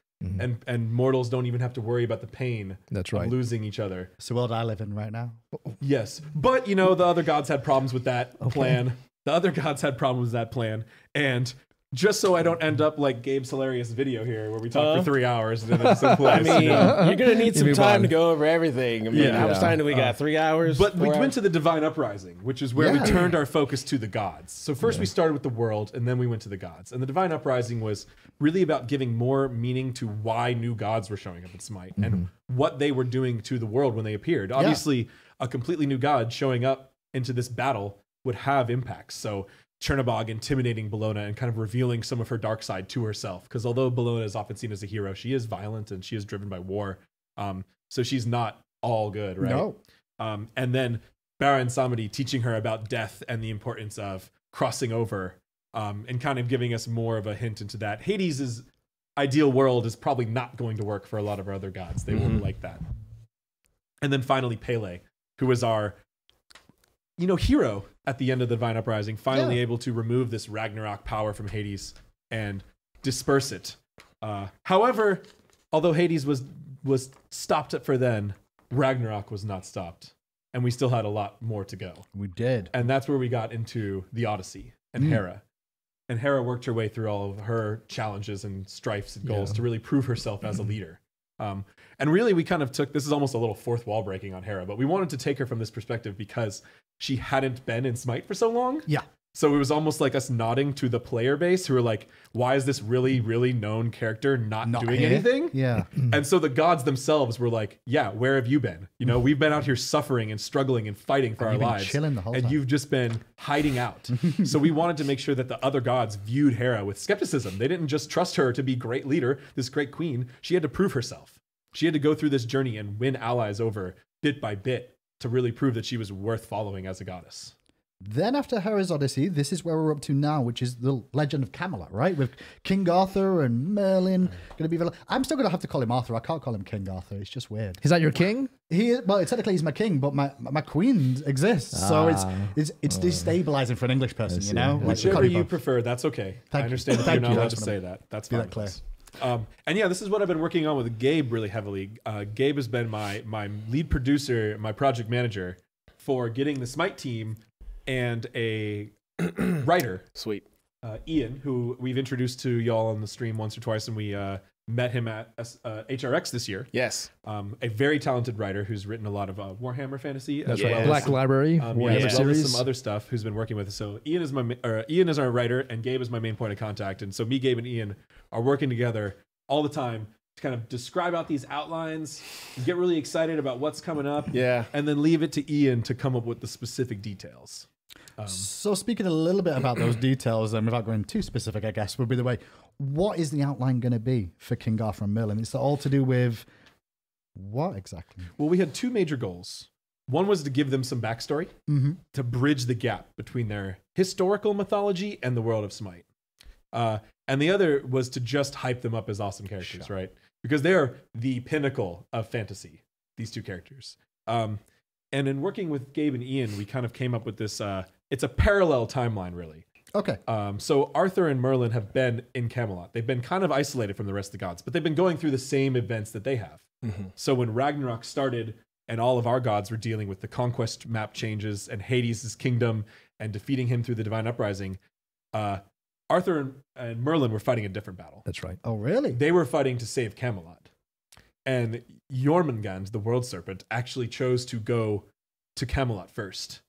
And mortals don't even have to worry about the pain That's of right. losing each other. It's the world I live in right now. Yes. But, the other gods had problems with that plan. The other gods had problems with that plan. And just so I don't end up like Gabe's hilarious video here where we talk for 3 hours and then it's in place. I mean, you're gonna need some move time on. to go over everything. I mean, Yeah. how much time do we got? 3 hours? But we 4 went hours? to the Divine Uprising, which is where we turned our focus to the gods. So first we started with the world, and then we went to the gods. And the Divine Uprising was really about giving more meaning to why new gods were showing up in Smite and what they were doing to the world when they appeared. Obviously, a completely new god showing up into this battle would have impacts. So Chernobog intimidating Bellona and kind of revealing some of her dark side to herself. Because although Bellona is often seen as a hero, she is violent and she is driven by war. So she's not all good, right? No. And then Bara and Samedi teaching her about death and the importance of crossing over, and kind of giving us more of a hint into that. Hades' ideal world is probably not going to work for a lot of our other gods. They won't like that. And then finally Pele, who was our, hero at the end of the Divine Uprising, finally able to remove this Ragnarok power from Hades and disperse it. However, although Hades was stopped for then, Ragnarok was not stopped. And we still had a lot more to go. We did. And that's where we got into the Odyssey and Hera. And Hera worked her way through all of her challenges and strifes and goals to really prove herself as a leader. And really, we kind of took, this is almost a little fourth wall breaking on Hera, but we wanted to take her from this perspective because she hadn't been in Smite for so long. Yeah. So it was almost like us nodding to the player base who were like, why is this really, really known character not doing here? anything? Yeah. And so the gods themselves were like, yeah, where have you been? We've been out here suffering and struggling and fighting for our you've been lives. chilling the whole and time. you've just been hiding out. So we wanted to make sure that the other gods viewed Hera with skepticism. They didn't just trust her to be great leader, this great queen. She had to prove herself. She had to go through this journey and win allies over bit by bit to really prove that she was worth following as a goddess. Then after Hera's Odyssey, this is where we're up to now, which is the Legend of Camelot, right? With King Arthur and Merlin going to be villain. I'm still going to have to call him Arthur. I can't call him King Arthur. It's just weird. Is that your king? Well, technically he's my king, but my queen exists. So it's destabilizing for an English person, you know? Whichever you prefer, that's okay. I understand if you're not allowed to That's say that. That's be fine. that clear. And yeah, this is what I've been working on with Gabe really heavily. Gabe has been my lead producer, my project manager for getting the Smite team and a writer, Sweet. Ian, who we've introduced to y'all on the stream once or twice, and we met him at HRX this year. Yes. A very talented writer who's written a lot of Warhammer fantasy. That's as right. well Black as, Library, Warhammer as well series. as some other stuff who's been working with us. So Ian is our writer, and Gabe is my main point of contact. And so me, Gabe, and Ian are working together all the time to kind of describe out these outlines, get really excited about what's coming up, and then leave it to Ian to come up with the specific details. So speaking a little bit about those details, and without going too specific, I guess, would be the way, what is the outline going to be for King Arthur and Merlin? It's all to do with what exactly? Well, we had two major goals. One was to give them some backstory, to bridge the gap between their historical mythology and the world of Smite. And the other was to just hype them up as awesome characters, right? Because they are the pinnacle of fantasy, these two characters. And in working with Gabe and Ian, we kind of came up with this, it's a parallel timeline, really. Okay. So Arthur and Merlin have been in Camelot. They've been kind of isolated from the rest of the gods, but they've been going through the same events that they have. So when Ragnarok started and all of our gods were dealing with the conquest map changes and Hades' kingdom and defeating him through the Divine Uprising, Arthur and Merlin were fighting a different battle. That's right. Oh, really? They were fighting to save Camelot. And Jormungand, the world serpent, actually chose to go to Camelot first.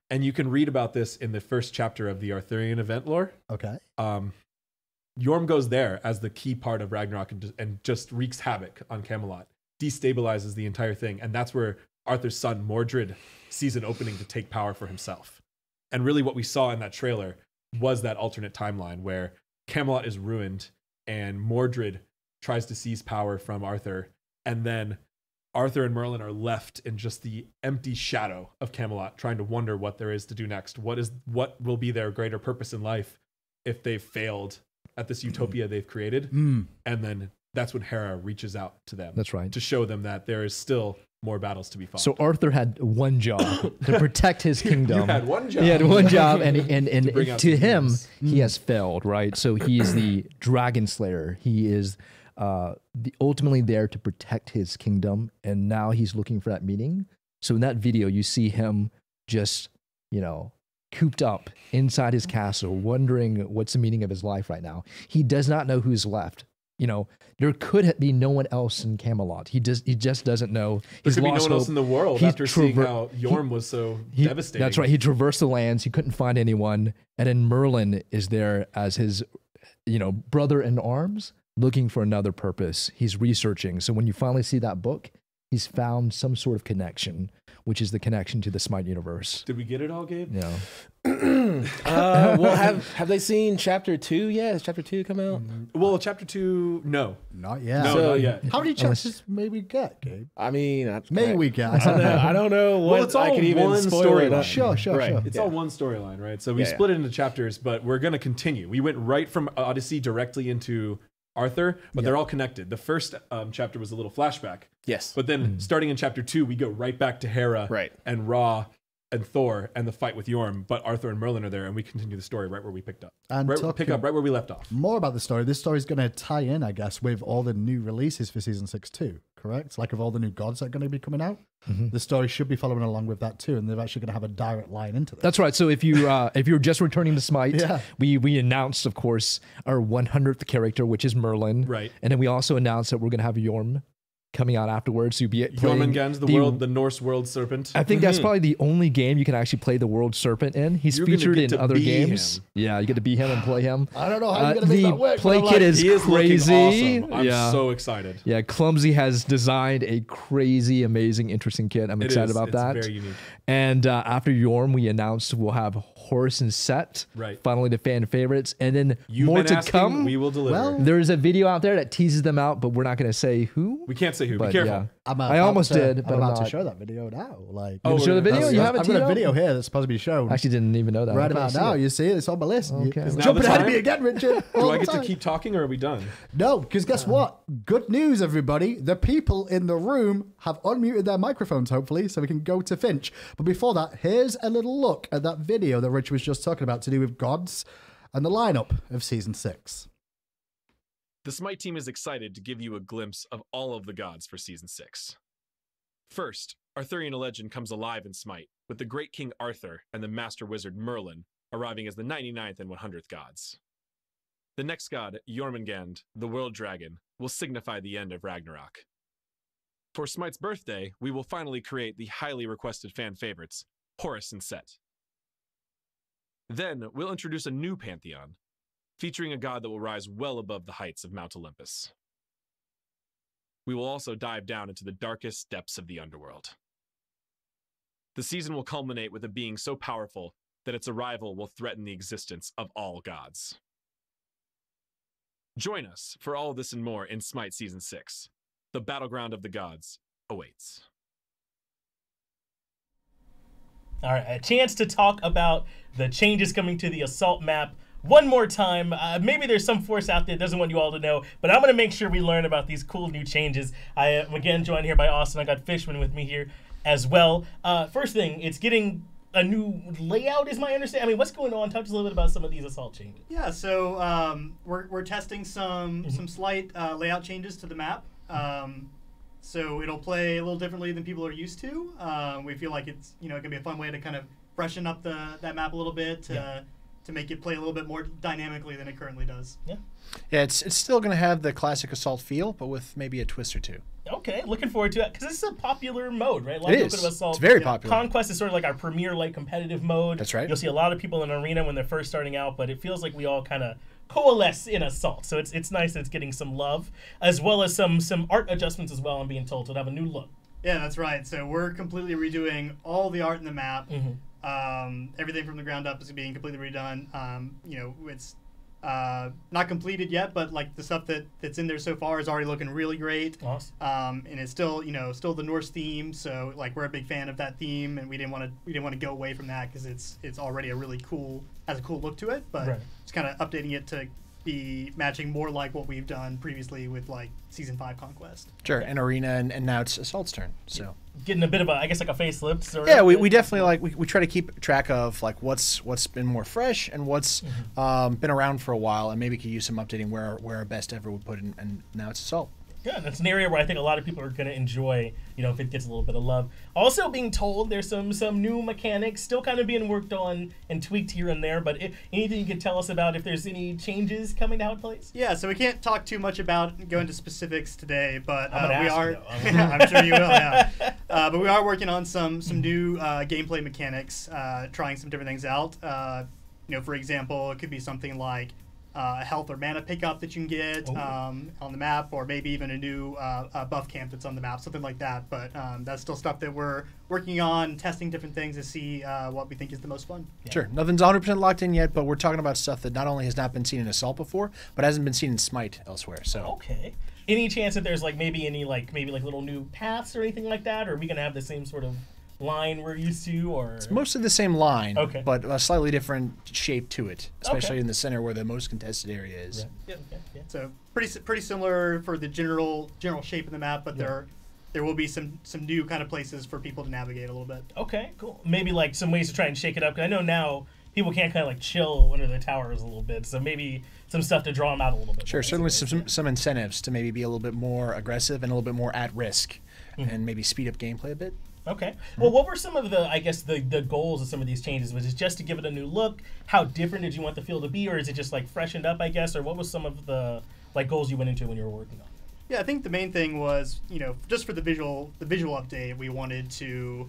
And you can read about this in the first chapter of the Arthurian event lore. Okay. Jorm goes there as the key part of Ragnarok and just wreaks havoc on Camelot, destabilizes the entire thing. And that's where Arthur's son, Mordred, sees an opening to take power for himself. And really what we saw in that trailer was that alternate timeline where Camelot is ruined and Mordred tries to seize power from Arthur. And then Arthur and Merlin are left in just the empty shadow of Camelot, trying to wonder what there is to do next. What will be their greater purpose in life if they've failed at this utopia they've created? And then that's when Hera reaches out to them. That's right. To show them that there is still more battles to be fought. So Arthur had one job to protect his kingdom. You had one job. He had one job, and bring out to some him, demons. he has failed, right? So he is the dragon slayer. He is ultimately there to protect his kingdom, and now he's looking for that meaning. So in that video, you see him just, cooped up inside his castle, wondering what's the meaning of his life right now. He does not know who's left. There could be no one else in Camelot. He just doesn't know. There could be no one else in the world after seeing how Jorm was so devastating. That's right. He traversed the lands. He couldn't find anyone. And then Merlin is there as his, brother in arms, looking for another purpose. He's researching. So when you finally see that book, he's found some sort of connection, which is the connection to the Smite universe. Did we get it all, Gabe? Yeah. Well, have they seen chapter 2 yet? Has chapter 2 come out? Well, chapter 2, no. Not yet. No, So- not yet. How many chapters may we get, Gabe? I mean, May we get? I don't know what it's all I could even one spoil it storyline. up. Sure. Right. It's all one storyline, right? So we Yeah, split it into chapters, but we're going to continue. We went right from Odyssey directly into Arthur, but they're all connected. The first chapter was a little flashback. Yes. But then starting in chapter 2, we go right back to Hera and Ra and Thor and the fight with Yorm, but Arthur and Merlin are there, and we continue the story right where we picked up. And Pick up right where we left off. More about the story. This story is going to tie in, I guess, with all the new releases for Season 6 too, correct? Like of all the new gods that are going to be coming out, the story should be following along with that too, and they're actually going to have a direct line into this. That's right. So if you're just returning to Smite, we announced, of course, our 100th character, which is Merlin. Right. And then we also announced that we're going to have Yorm coming out afterwards. So you'll be playing Jormungandr, the Norse world serpent. I think that's probably the only game you can actually play the world serpent in. He's featured in other games. Yeah, you get to be him and play him. I don't know how you're going to make that work. The play kit is crazy. Awesome. I'm so excited. Yeah, Clumsy has designed a crazy, amazing, interesting kit. I'm excited about that. It's very unique. And after Yorm, we announced we'll have Horus and Set. Right. Finally, the fan favorites. And then You've more been to asking, come. we will deliver. Well, There's a video out there that teases them out, but we're not going to say who. We can't say who. But Be careful. yeah. I almost did, but I'm I'm about not. to show that video now. Like, You show the video? You have it I've got a Tito? video here that's supposed to be shown. I actually didn't even know that. Right Okay, about see now, it. you see it. It's on my list. Okay. Is now Jumping the ahead of time? me again, Richard. Do I get to keep talking, or are we done? No, because guess what? Good news, everybody. The people in the room have unmuted their microphones, hopefully, so we can go to Finch. But before that, here's a little look at that video that Richard was just talking about to do with gods and the lineup of Season 6. The SMITE team is excited to give you a glimpse of all of the gods for Season 6. First, Arthurian legend comes alive in SMITE, with the great King Arthur and the master wizard Merlin arriving as the 99th and 100th gods. The next god, Jormungand, the world dragon, will signify the end of Ragnarok. For SMITE's birthday, we will finally create the highly requested fan favorites, Horus and Set. Then, we'll introduce a new pantheon, featuring a god that will rise well above the heights of Mount Olympus. We will also dive down into the darkest depths of the underworld. The season will culminate with a being so powerful that its arrival will threaten the existence of all gods. Join us for all of this and more in SMITE Season 6. The battleground of the gods awaits. All right, a chance to talk about the changes coming to the Assault map one more time. Maybe there's some force out there that doesn't want you all to know, but I'm going to make sure we learn about these cool new changes. I am again joined here by Austin. I got Fishman with me here as well. First thing, it's getting a new layout is my understanding. I mean, what's going on? Talk to us a little bit about some of these Assault changes. Yeah, so we're testing some slight layout changes to the map. So it'll play a little differently than people are used to. We feel like it's going to be a fun way to kind of freshen up that map a little bit to make it play a little bit more dynamically than it currently does. Yeah, it's still going to have the classic Assault feel, but with maybe a twist or two. Okay, looking forward to it because this is a popular mode, right? A lot It of is. people Assault. It's very popular. Conquest is sort of like our premier like competitive mode. That's right. You'll see a lot of people in Arena when they're first starting out, but it feels like we all kind of coalesce in Assault. So it's nice that it's getting some love, as well as some art adjustments as well. I'm being told to have a new look. Yeah, that's right. So we're completely redoing all the art in the map. Everything from the ground up is being completely redone. It's not completed yet, but like the stuff that's in there so far is already looking really great. Awesome. And it's still still the Norse theme. So like we're a big fan of that theme, and we didn't want to go away from that because it's already has a cool look to it. But it's kind of updating it to be matching more like what we've done previously with like Season 5 Conquest. Sure, and Arena, and now it's Assault's turn. So getting a bit of I guess like a facelift. Sort yeah, of. we definitely we try to keep track of like what's been more fresh and what's been around for a while, and maybe could use some updating where our best ever would put in, and now it's Assault. Yeah, that's an area where I think a lot of people are going to enjoy, if it gets a little bit of love. Also being told there's some new mechanics still kind of being worked on and tweaked here and there, but anything you can tell us about if there's any changes coming to how it plays? Yeah, so we can't talk too much about go into specifics today, but I'm gonna we ask are. you, though. I'm sure you will. Yeah, but we are working on some new gameplay mechanics, trying some different things out. For example, it could be something like health or mana pickup that you can get on the map, or maybe even a new buff camp that's on the map, something like that. But that's still stuff that we're working on, testing different things to see what we think is the most fun. Yeah. Sure, nothing's 100% locked in yet, but we're talking about stuff that not only has not been seen in Assault before, but hasn't been seen in SMITE elsewhere. So okay, any chance that there's maybe little new paths or anything like that, or are we gonna have the same sort of line we're used to, or It's mostly the same line, Okay. but a slightly different shape to it, especially Okay. in the center where the most contested area is. Yeah. So pretty similar for the general shape of the map, but there will be some new kind of places for people to navigate a little bit. Okay, cool. Maybe like some ways to try and shake it up. 'Cause I know now people can't kind of like chill under the towers a little bit. So maybe some stuff to draw them out a little bit. Sure, more. certainly some incentives to maybe be a little bit more aggressive and a little bit more at risk, and maybe speed up gameplay a bit. Okay. Well, what were some of the, I guess, the goals of some of these changes? Was it just to give it a new look? How different did you want the field to be, or is it just like freshened up, I guess, or what was some of the like goals you went into when you were working on it? Yeah, I think the main thing was, just for the visual update, we wanted to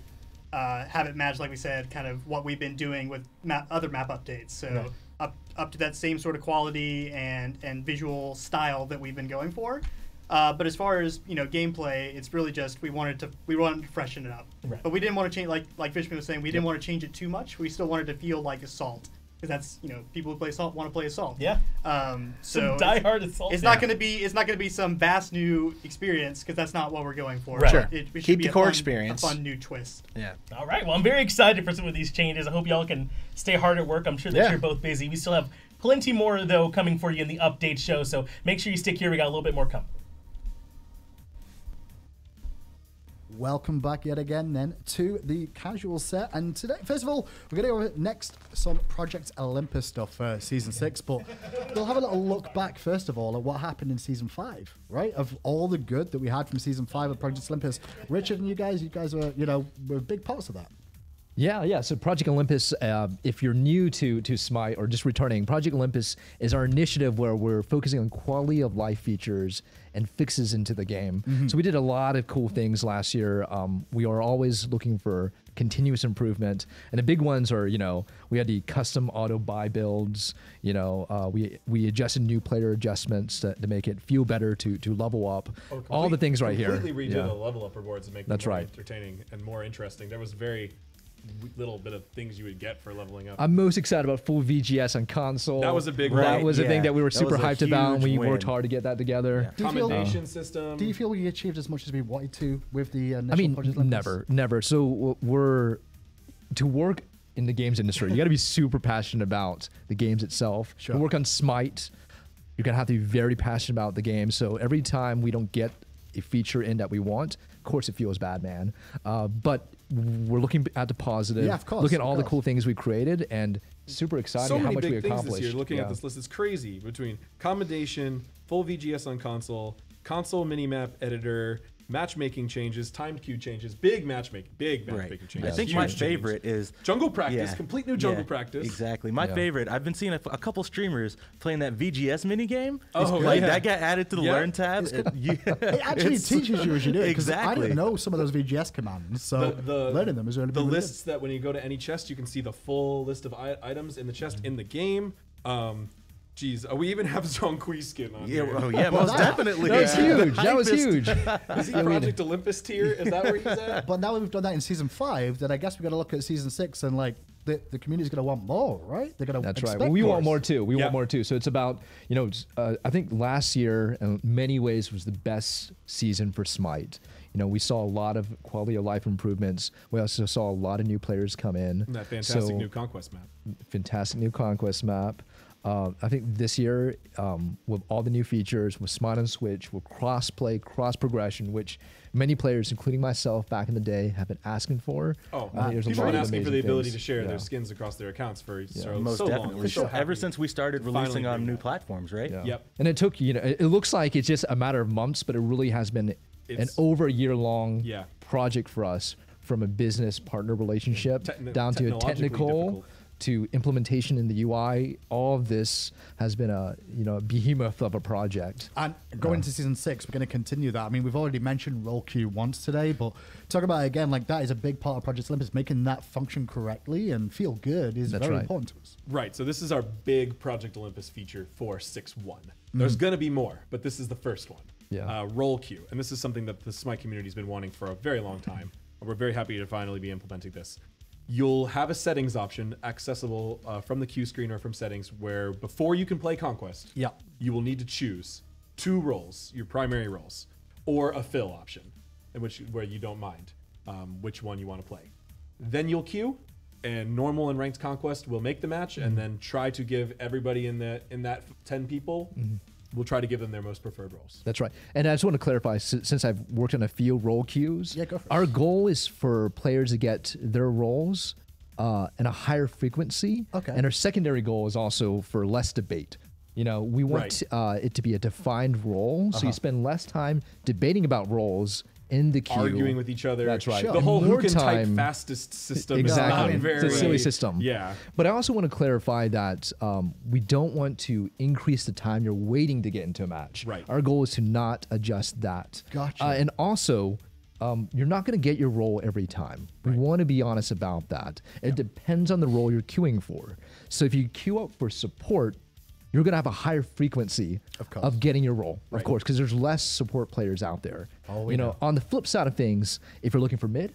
have it match, like we said, kind of what we've been doing with other map updates. So up to that same sort of quality and visual style that we've been going for. But as far as gameplay, it's really just we wanted to freshen it up. Right. But we didn't want to change, like Fishman was saying, we didn't want to change it too much. We still wanted to feel like Assault, because that's people who play Assault want to play Assault. Yeah. So diehard Assault. it's not going to be some vast new experience, because that's not what we're going for. Right. Sure. It should Keep be the a core fun- experience. a fun new twist. Yeah. All right. Well, I'm very excited for some of these changes. I hope y'all can stay hard at work. I'm sure that Yeah. you're both busy. We still have plenty more, though, coming for you in the update show. So make sure you stick here. We got a little bit more coming. Welcome back yet again then to the casual set, and today, first of all, we're going to go over next some Project Olympus stuff for Season 6, but we'll have a little look back first of all at what happened in Season 5, right? Of all the good that we had from Season 5 of Project Olympus. Richard and you guys were, were big parts of that. Yeah. So Project Olympus, if you're new to SMITE or just returning, Project Olympus is our initiative where we're focusing on quality of life features and fixes into the game. So we did a lot of cool things last year. We are always looking for continuous improvement, and the big ones are, we had the custom auto buy builds. We adjusted new player adjustments to make it feel better to level up. All the things right here. Completely redid the level up rewards and make them That's more right. entertaining and more interesting. There was very little bit of things you would get for leveling up. I'm most excited about full VGS on console. That was a big That one. was a thing Yeah. that we were That super was a hyped about, and we huge worked win. hard to get that together. Do you feel- Commendation system. Do you feel we achieved as much as we wanted to with the initial I mean, Project Olympus? never. So to work in the games industry, you got to be super passionate about the games itself. Sure. To work on SMITE, you're gonna have to be very passionate about the game. So every time we don't get a feature in that we want, of course it feels bad, man. But we're looking at the positive. Yeah, of course, Looking at of all the course. cool things we created, and super excited So how many much we big things accomplished. this year. Looking at Yeah. this list, it's crazy. Between commendation, full VGS on console minimap editor, matchmaking changes, timed queue changes, big matchmaking Right. changes. I think huge my changes. favorite is Jungle practice, Yeah. complete new jungle Yeah, practice. Exactly. My Yeah. favorite. I've been seeing a couple streamers playing that VGS minigame. Oh, like yeah. that got added to the Yeah. learn tab. It actually teaches you as you do it, 'cause I Exactly. didn't know some of those VGS commands, so learning them is really the really good. lists that when you go to any chest, you can see the full list of items in the chest in the game. We even have Zhonghui skin on Yeah, here. oh yeah, most definitely. That was huge. The That was hypest. huge. Is he Project Olympus tier? Is that where he's at? But now we've done that in Season 5, then I guess we got to look at Season 6 and the community's going to want more, right? They're going to That's right. expect Well, we want more. more too. We Yeah. want more too. So it's about, I think last year in many ways was the best season for SMITE. We saw a lot of quality of life improvements. We also saw a lot of new players come in. That fantastic So, new conquest map. fantastic new conquest map. I think this year, with all the new features, with SMITE on Switch, with cross-play, cross-progression, which many players, including myself back in the day, have been asking for. Oh, I think there's a people lot have been of asking for the amazing ability things. to share Yeah. their skins across their accounts for so, Most so long. definitely. We're so Ever happy. since we started Finally releasing on doing new that. platforms, right? Yeah. Yep. And it took, it looks like it's just a matter of months, but it really has been an It's- over a year long Yeah. project for us, from a business partner relationship down to a technologically technical difficult. to implementation in the UI. All of this has been a behemoth of a project. And going to Season 6, we're going to continue that. I mean, we've already mentioned roll queue once today, but talk about it again, that is a big part of Project Olympus. Making that function correctly and feel good is That's very right. important to us. Right. So this is our big Project Olympus feature for 6.1. There's going to be more, but this is the first one. Yeah. Roll queue. And this is something that the SMITE community has been wanting for a very long time. And we're very happy to finally be implementing this. You'll have a settings option accessible from the queue screen or from settings where before you can play Conquest, Yeah. you will need to choose 2 roles, your primary roles, or a fill option, where you don't mind which one you want to play. then you'll queue, and normal and ranked conquest will make the match, and then try to give everybody in that 10 people. We'll try to give them their most preferred roles. That's right. And I just want to clarify, since I've worked on a few role queues, Yeah, go for it. our goal is for players to get their roles in a higher frequency. Okay. And our secondary goal is also for less debate. You know, we want it to be a defined role, so you spend less time debating about roles in the queue. Arguing with each other. That's right. The And whole who more can type time- fastest system Exactly. is not very... It's a silly system. Yeah. But I also want to clarify that we don't want to increase the time you're waiting to get into a match. Right. Our goal is to not adjust that. Gotcha. And also, you're not going to get your role every time. We want to be honest about that. It depends on the role you're queuing for. So if you queue up for support, you're going to have a higher frequency of getting your role, of course, because there's less support players out there. Oh, you know, on the flip side of things, if you're looking for mid,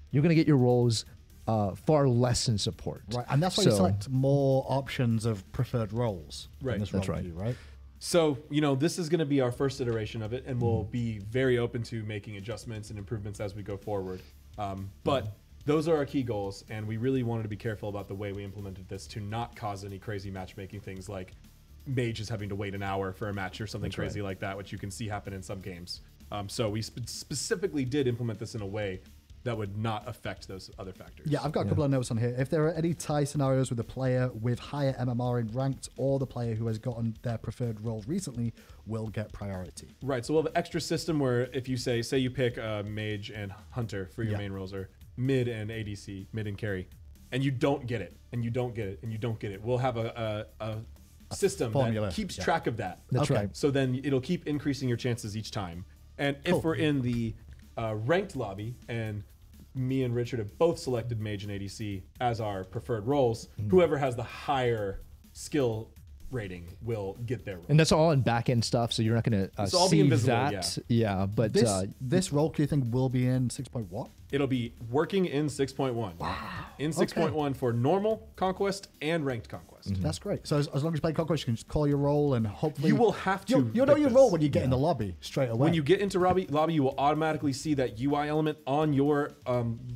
you're going to get your roles far less in support. Right, and that's why you select more options of preferred roles. Right. In this That's role right. queue, right? So, you know, this is going to be our first iteration of it, and we'll be very open to making adjustments and improvements as we go forward. But those are our key goals, and we really wanted to be careful about the way we implemented this to not cause any crazy matchmaking things like mages having to wait an hour for a match or something crazy like that, which you can see happen in some games. So we specifically did implement this in a way that would not affect those other factors. Yeah, I've got a couple of notes on here. If there are any tie scenarios with a player with higher MMR in ranked, or the player who has gotten their preferred role recently will get priority. Right, so we'll have an extra system where if you say you pick mage and hunter for your main roles, or mid and ADC, mid and carry, and you don't get it, and you don't get it, and you don't get it, we'll have a system formula. that keeps track of that. That's right. So then it'll keep increasing your chances each time. And if we're in the ranked lobby, and me and Richard have both selected mage and ADC as our preferred roles, whoever has the higher skill rating will get their role. And that's all in back end stuff, so you're not going to all be see invisible, that. Yeah, but This role queue thing will be in 6.1. It'll be working in 6.1. Wow. In 6.1 for normal conquest and ranked conquest. That's great. So as long as you play Conquest, you can just call your role and hopefully... You will have to You'll know pick your this. role when you get in the lobby straight away. When you get into lobby, you will automatically see that UI element on your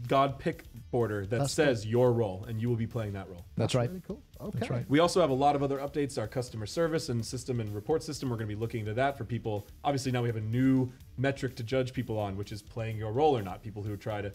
God pick border that says your role, and you will be playing that role. that's right. Really cool. Okay. That's right. We also have a lot of other updates. Our customer service and system and report system, we're going to be looking into that for people. Obviously, now we have a new metric to judge people on, which is playing your role or not. People who try to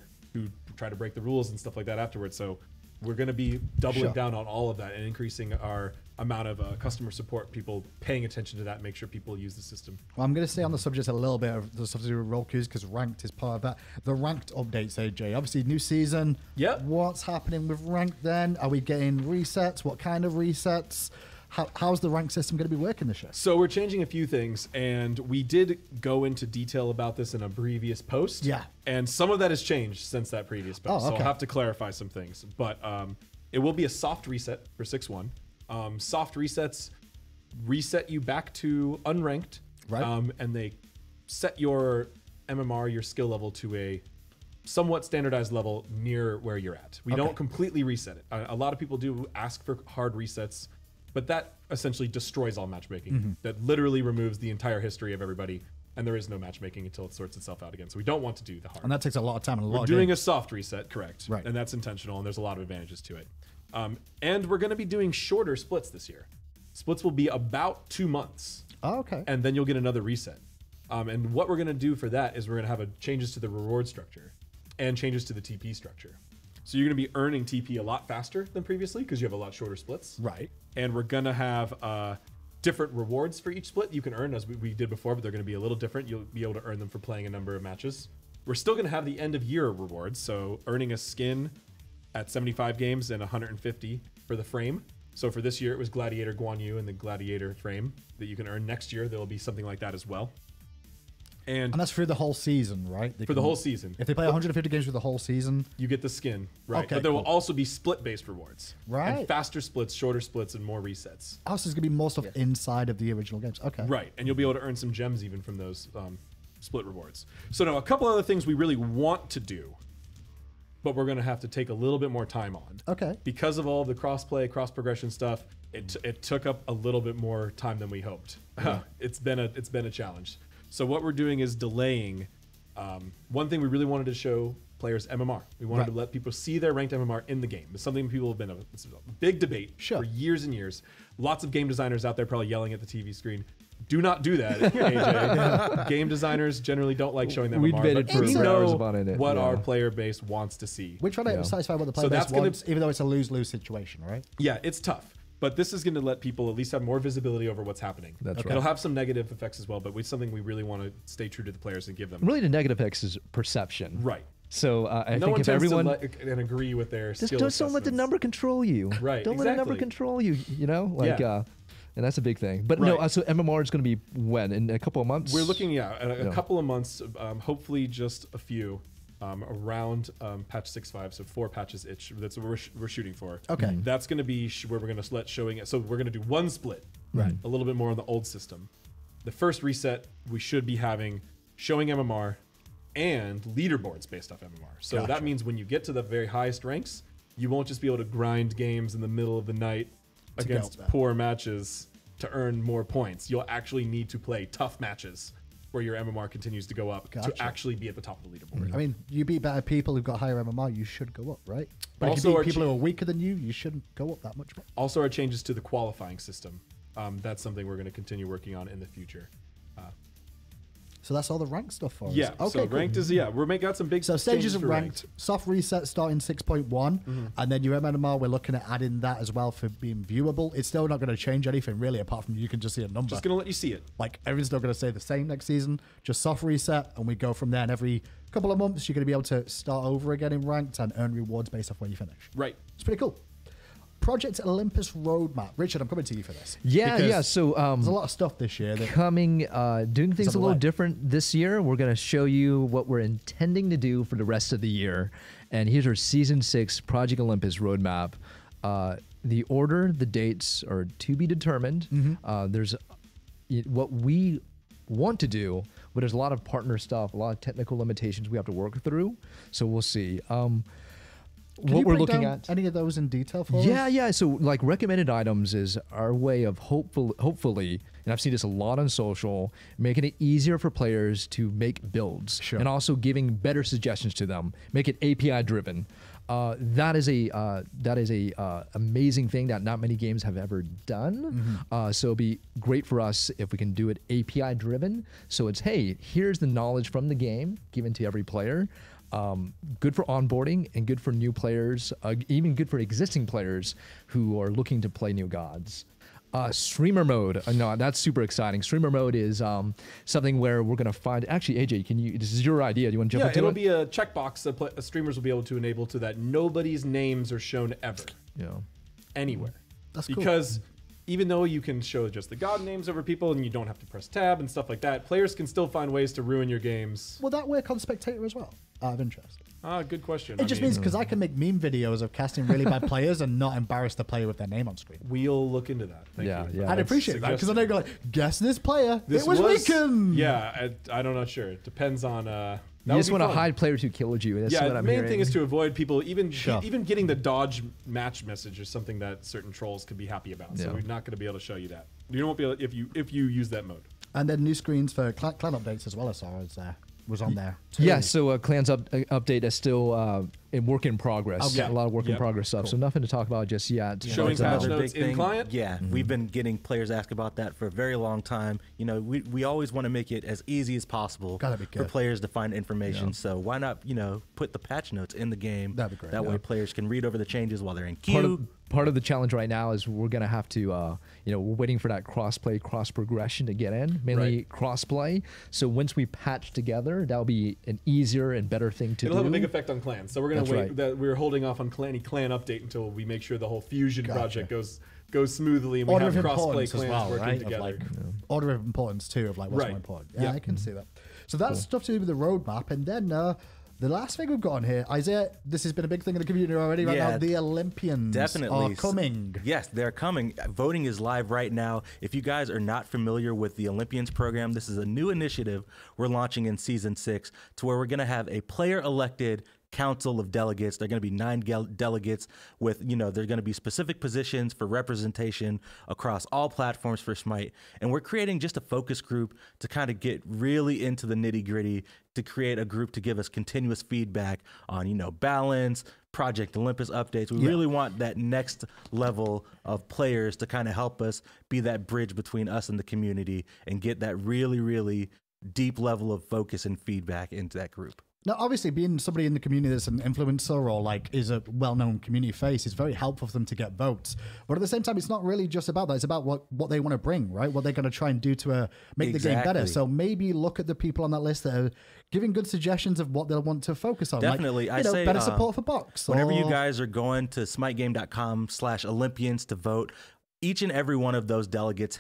break the rules and stuff like that afterwards. So we're going to be doubling down on all of that and increasing our amount of customer support, people paying attention to that, make sure people use the system. Well, I'm going to stay on the subject a little bit of the stuff to do with role queues because ranked is part of that. The ranked updates, AJ. Obviously, new season. Yep. What's happening with ranked then? Are we getting resets? What kind of resets? How's the rank system going to be working this year? So we're changing a few things, and we did go into detail about this in a previous post. Yeah. And some of that has changed since that previous post. Oh, So okay. I'll have to clarify some things. But it will be a soft reset for 6.1. Soft resets reset you back to unranked. Right. And they set your MMR, your skill level, to a somewhat standardized level near where you're at. We don't completely reset it. A lot of people do ask for hard resets, but that essentially destroys all matchmaking. That literally removes the entire history of everybody, and there is no matchmaking until it sorts itself out again. So we don't want to do the hard. And that takes a lot of time and a lot We're of doing games. a soft reset, correct. Right. And that's intentional, and there's a lot of advantages to it. And we're going to be doing shorter splits this year. Splits will be about 2 months, Oh, okay. and then you'll get another reset. And what we're going to do for that is we're going to have changes to the reward structure and changes to the TP structure. So you're going to be earning TP a lot faster than previously because you have a lot shorter splits. Right. And we're going to have different rewards for each split you can earn, as we did before, but they're going to be a little different. You'll be able to earn them for playing a number of matches. We're still going to have the end of year rewards, so earning a skin at 75 games and 150 for the frame. So for this year, it was Gladiator Guan Yu and the Gladiator frame that you can earn. Next year, there will be something like that as well. And And that's through the whole season, right? They for the can- whole season, If they play 150 games for the whole season, you get the skin, right? Okay, But there will cool. also be split-based rewards. Right. And faster splits, shorter splits, and more resets. ours is going to be more stuff inside of the original games. Okay. Right, and you'll be able to earn some gems even from those split rewards. So now a couple other things we really want to do, but we're going to have to take a little bit more time on. Okay. Because of all the cross-play, cross-progression stuff, it took up a little bit more time than we hoped. It's been a challenge. So what we're doing is delaying. One thing we really wanted to show players' MMR. We wanted to let people see their ranked MMR in the game. It's something people have been it's a big debate for years and years. Lots of game designers out there probably yelling at the TV screen. Do not do that, AJ. Game designers generally don't like showing them We MMR, debated but for we hours know about it. what our player base wants to see. We're trying to satisfy what the player base wants, even though it's a lose-lose situation, right? Yeah, it's tough. But this is going to let people at least have more visibility over what's happening. That's right. It'll have some negative effects as well, but it's something we really want to stay true to the players and give them. Really, the negative effects is perception. Right. So I no think one if tends everyone to and agree with their just skill don't let the assessments. number control you. Right, Don't let the number exactly. control you. You know, like, and that's a big thing. But no, so MMR is going to be when in a couple of months. We're looking, at a couple of months, hopefully just a few. Around patch 6.5, so 4 patches itch. That's what we're shooting for. Okay. That's going to be where we're going to let showing it. So we're going to do one split, right? A little bit more on the old system. The first reset, we should be having showing MMR and leaderboards based off MMR. So that means when you get to the very highest ranks, you won't just be able to grind games in the middle of the night against poor matches to earn more points. You'll actually need to play tough matches where your MMR continues to go up to actually be at the top of the leaderboard. I mean, you beat better people who've got higher MMR, you should go up, right? But Also, if you beat people who are weaker than you, you shouldn't go up that much more. Also, our changes to the qualifying system. That's something we're going to continue working on in the future. So that's all the ranked stuff for us. Yeah. Okay, So cool. ranked is we're got some big. So stages changes of for ranked, soft reset starting 6.1, and then your MMR, we're looking at adding that as well for being viewable. It's still not going to change anything really, apart from you can just see a number. Just going to let you see it. Like everything's still going to stay the same next season. Just soft reset, and we go from there. And every couple of months, you're going to be able to start over again in ranked and earn rewards based off where you finish. Right. It's pretty cool. Project Olympus roadmap. Richard, I'm coming to you for this. Yeah. So there's a lot of stuff this year. Coming, doing things a little way. different this year. We're going to show you what we're intending to do for the rest of the year. And here's our Season 6 Project Olympus roadmap. The order, the dates are to be determined. There's what we want to do, but there's a lot of partner stuff, a lot of technical limitations we have to work through. So we'll see. What we're looking at. Any of those in detail for us? Yeah. So like recommended items is our way of hopefully, and I've seen this a lot on social, making it easier for players to make builds and also giving better suggestions to them. Make it API driven. That is a amazing thing that not many games have ever done. So it'd be great for us if we can do it API driven. So it's, hey, here's the knowledge from the game given to every player. Good for onboarding and good for new players, even good for existing players who are looking to play new gods. Streamer mode, no, that's super exciting. Streamer mode is something where we're going to find. Actually, AJ, this is your idea. Do you want to jump into it? Yeah, it'll be a checkbox that streamers will be able to enable to that nobody's names are shown ever. Anywhere. That's cool. Because even though you can show just the god names over people and you don't have to press tab and stuff like that, players can still find ways to ruin your games. Will that work on Spectator as well? Out of interest. Good question. It just means because I can make meme videos of casting really bad players and not embarrass the player with their name on screen. We'll look into that. Thank you. I'd appreciate that because I know you're like, guess this player. This it was weakened. Yeah, I'm not sure. It depends on. You just want to hide players who killed you. That's what the I'm main hearing. thing is to avoid people even getting the dodge match message is something that certain trolls could be happy about. So we're not going to be able to show you that. You won't be able if you use that mode. And then new screens for clan updates as well. I saw was on there. Too. Yeah, so Clans update is still in work in progress. A lot of work in progress stuff. Cool. So nothing to talk about just yet. Showing patch notes in client? Yeah, we've been getting players ask about that for a very long time. You know, we always want to make it as easy as possible for players to find information. Yeah. So why not, put the patch notes in the game? That'd be great. That way players can read over the changes while they're in queue. Part of the challenge right now is we're going to have to, we're waiting for that cross-play, cross-progression to get in, mainly cross-play. So once we patch together, that'll be an easier and better thing to do. It'll have a big effect on clans. So we're going to wait. That we're holding off on clan update until we make sure the whole fusion project goes smoothly and we have cross-play clans working together. Order of importance too of like what's more important. Yeah, I can see that. So that's stuff to do with the roadmap, and then the last thing we've got on here, Isaiah, this has been a big thing in the community already right now. The Olympians are coming. Yes, they're coming. Voting is live right now. If you guys are not familiar with the Olympians program, this is a new initiative we're launching in Season 6 to where we're going to have a player-elected council of delegates. There are going to be 9 delegates with, there's going to be specific positions for representation across all platforms for SMITE. And we're creating just a focus group to kind of get really into the nitty gritty, to create a group to give us continuous feedback on, balance, Project Olympus updates. We really want that next level of players to kind of help us be that bridge between us and the community and get that really, really deep level of focus and feedback into that group. Now, obviously, being somebody in the community that's an influencer or is a well-known community face is very helpful for them to get votes. But at the same time, it's not really just about that. It's about what they want to bring, right? What they're going to try and do to make the game better. So maybe look at the people on that list that are giving good suggestions of what they'll want to focus on. Definitely. I say better support for Box. Whenever you guys are going to smitegame.com/Olympians to vote, each and every one of those delegates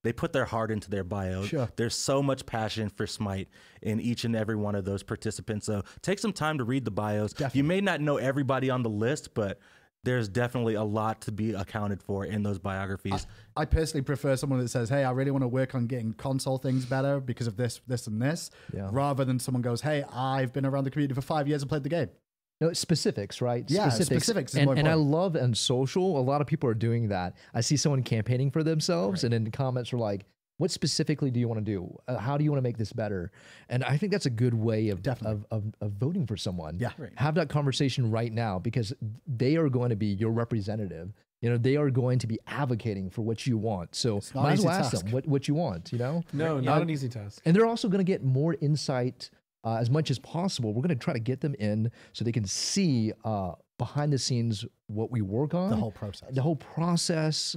they put their heart into their bio. Sure. There's so much passion for SMITE in each and every one of those participants. So take some time to read the bios. Definitely. You may not know everybody on the list, but there's definitely a lot to be accounted for in those biographies. I personally prefer someone that says, hey, I really want to work on getting console things better because of this, and this, rather than someone goes, hey, I've been around the community for 5 years and played the game. No, specifics, right? Yeah, specifics is more and I important. love and social. A lot of people are doing that. I see someone campaigning for themselves, and then the comments are like, "What specifically do you want to do? How do you want to make this better?" And I think that's a good way of voting for someone. Yeah, have that conversation right now because they are going to be your representative. They are going to be advocating for what you want. So might as well ask them what you want. No, not an easy task. And they're also going to get more insight. As much as possible, we're going to try to get them in so they can see behind the scenes what we work on. The whole process.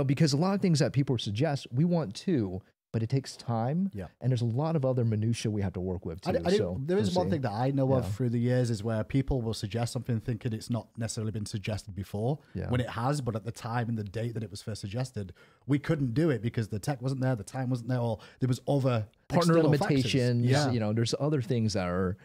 Because a lot of things that people suggest, we want to, but it takes time. Yeah. And there's a lot of other minutia we have to work with too. There is one thing that I know of through the years is where people will suggest something thinking it's not necessarily been suggested before when it has, but at the time and the date that it was first suggested, we couldn't do it because the tech wasn't there, the time wasn't there, or there was other partner external limitations. factors. There's other things that are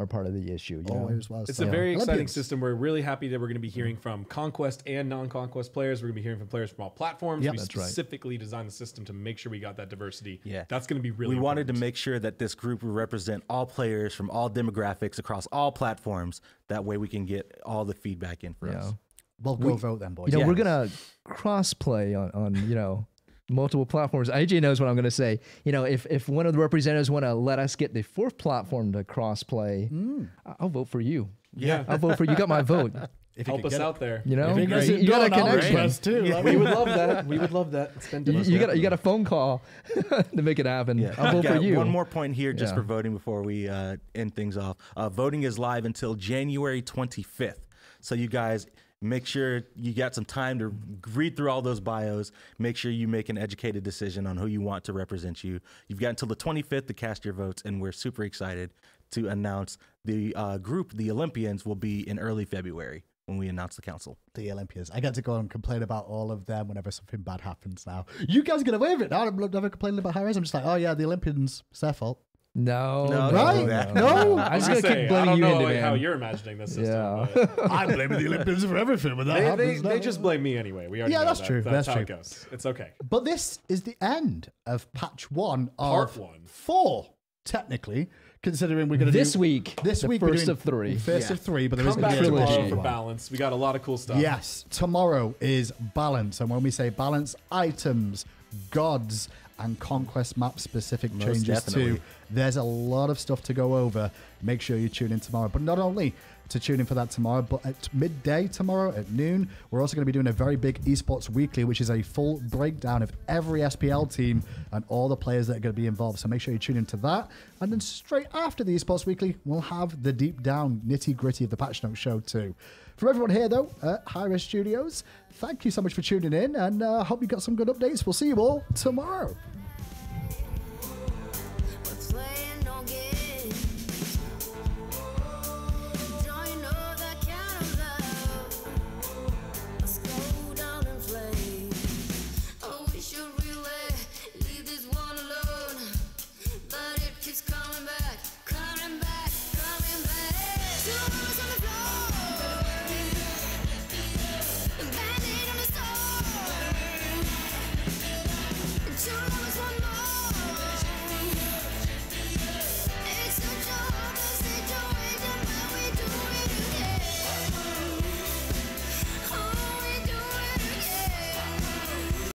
part of the issue. Always was. It's a very exciting system. We're really happy that we're going to be hearing from Conquest and non-Conquest players. We're going to be hearing from players from all platforms. We specifically designed the system to make sure we got that diversity. Yeah. That's going to be really We wanted to important. make sure that this group would represent all players from all demographics across all platforms. That way we can get all the feedback in for us. Well, go vote then, boys. We're going to cross-play on multiple platforms. AJ knows what I'm going to say. If one of the representatives want to let us get the 4th platform to cross-play, I'll vote for you. Yeah. I'll vote for you. You got my vote. Help us out there. You got a connection. Too. We would love that. We would love that. It's been You got a phone call to make it happen. Yeah. I'll vote for you. One more point here just for voting before we end things off. Voting is live until January 25th. So you guys make sure you got some time to read through all those bios. Make sure you make an educated decision on who you want to represent you. You've got until the 25th to cast your votes, and we're super excited to announce the group, the Olympians, will be in early February when we announce the council. The Olympians. I get to go and complain about all of them whenever something bad happens now. You guys get away with it. I'm never complaining about high-res. I'm just like, oh yeah, the Olympians, it's their fault. No, right? No, I'm just gonna keep I blaming don't you know into how man. you're imagining this system. Yeah. But I'm blaming the Olympians for everything. When that happens, they just blame me anyway. We already know that's that. true. That's That's how true. it goes. It's okay. But this is the end of patch 1 Part of 1. 4, technically, considering we're going to This week, This the we're first doing of 3. First of 3, but there is Come going back to be a tomorrow trilogy. for balance. We got a lot of cool stuff. Yes, tomorrow is balance. And when we say balance, items, gods, and conquest map specific changes definitely. too. There's a lot of stuff to go over. Make sure you tune in tomorrow. But not only to tune in for that tomorrow, but at midday tomorrow at noon, we're also going to be doing a very big esports weekly, which is a full breakdown of every SPL team and all the players that are going to be involved. So make sure you tune into that. And then straight after the esports weekly, we'll have the deep down nitty gritty of the Patch Note show too. From everyone here though at High-Res Studios, thank you so much for tuning in, and hope you got some good updates. We'll see you all tomorrow.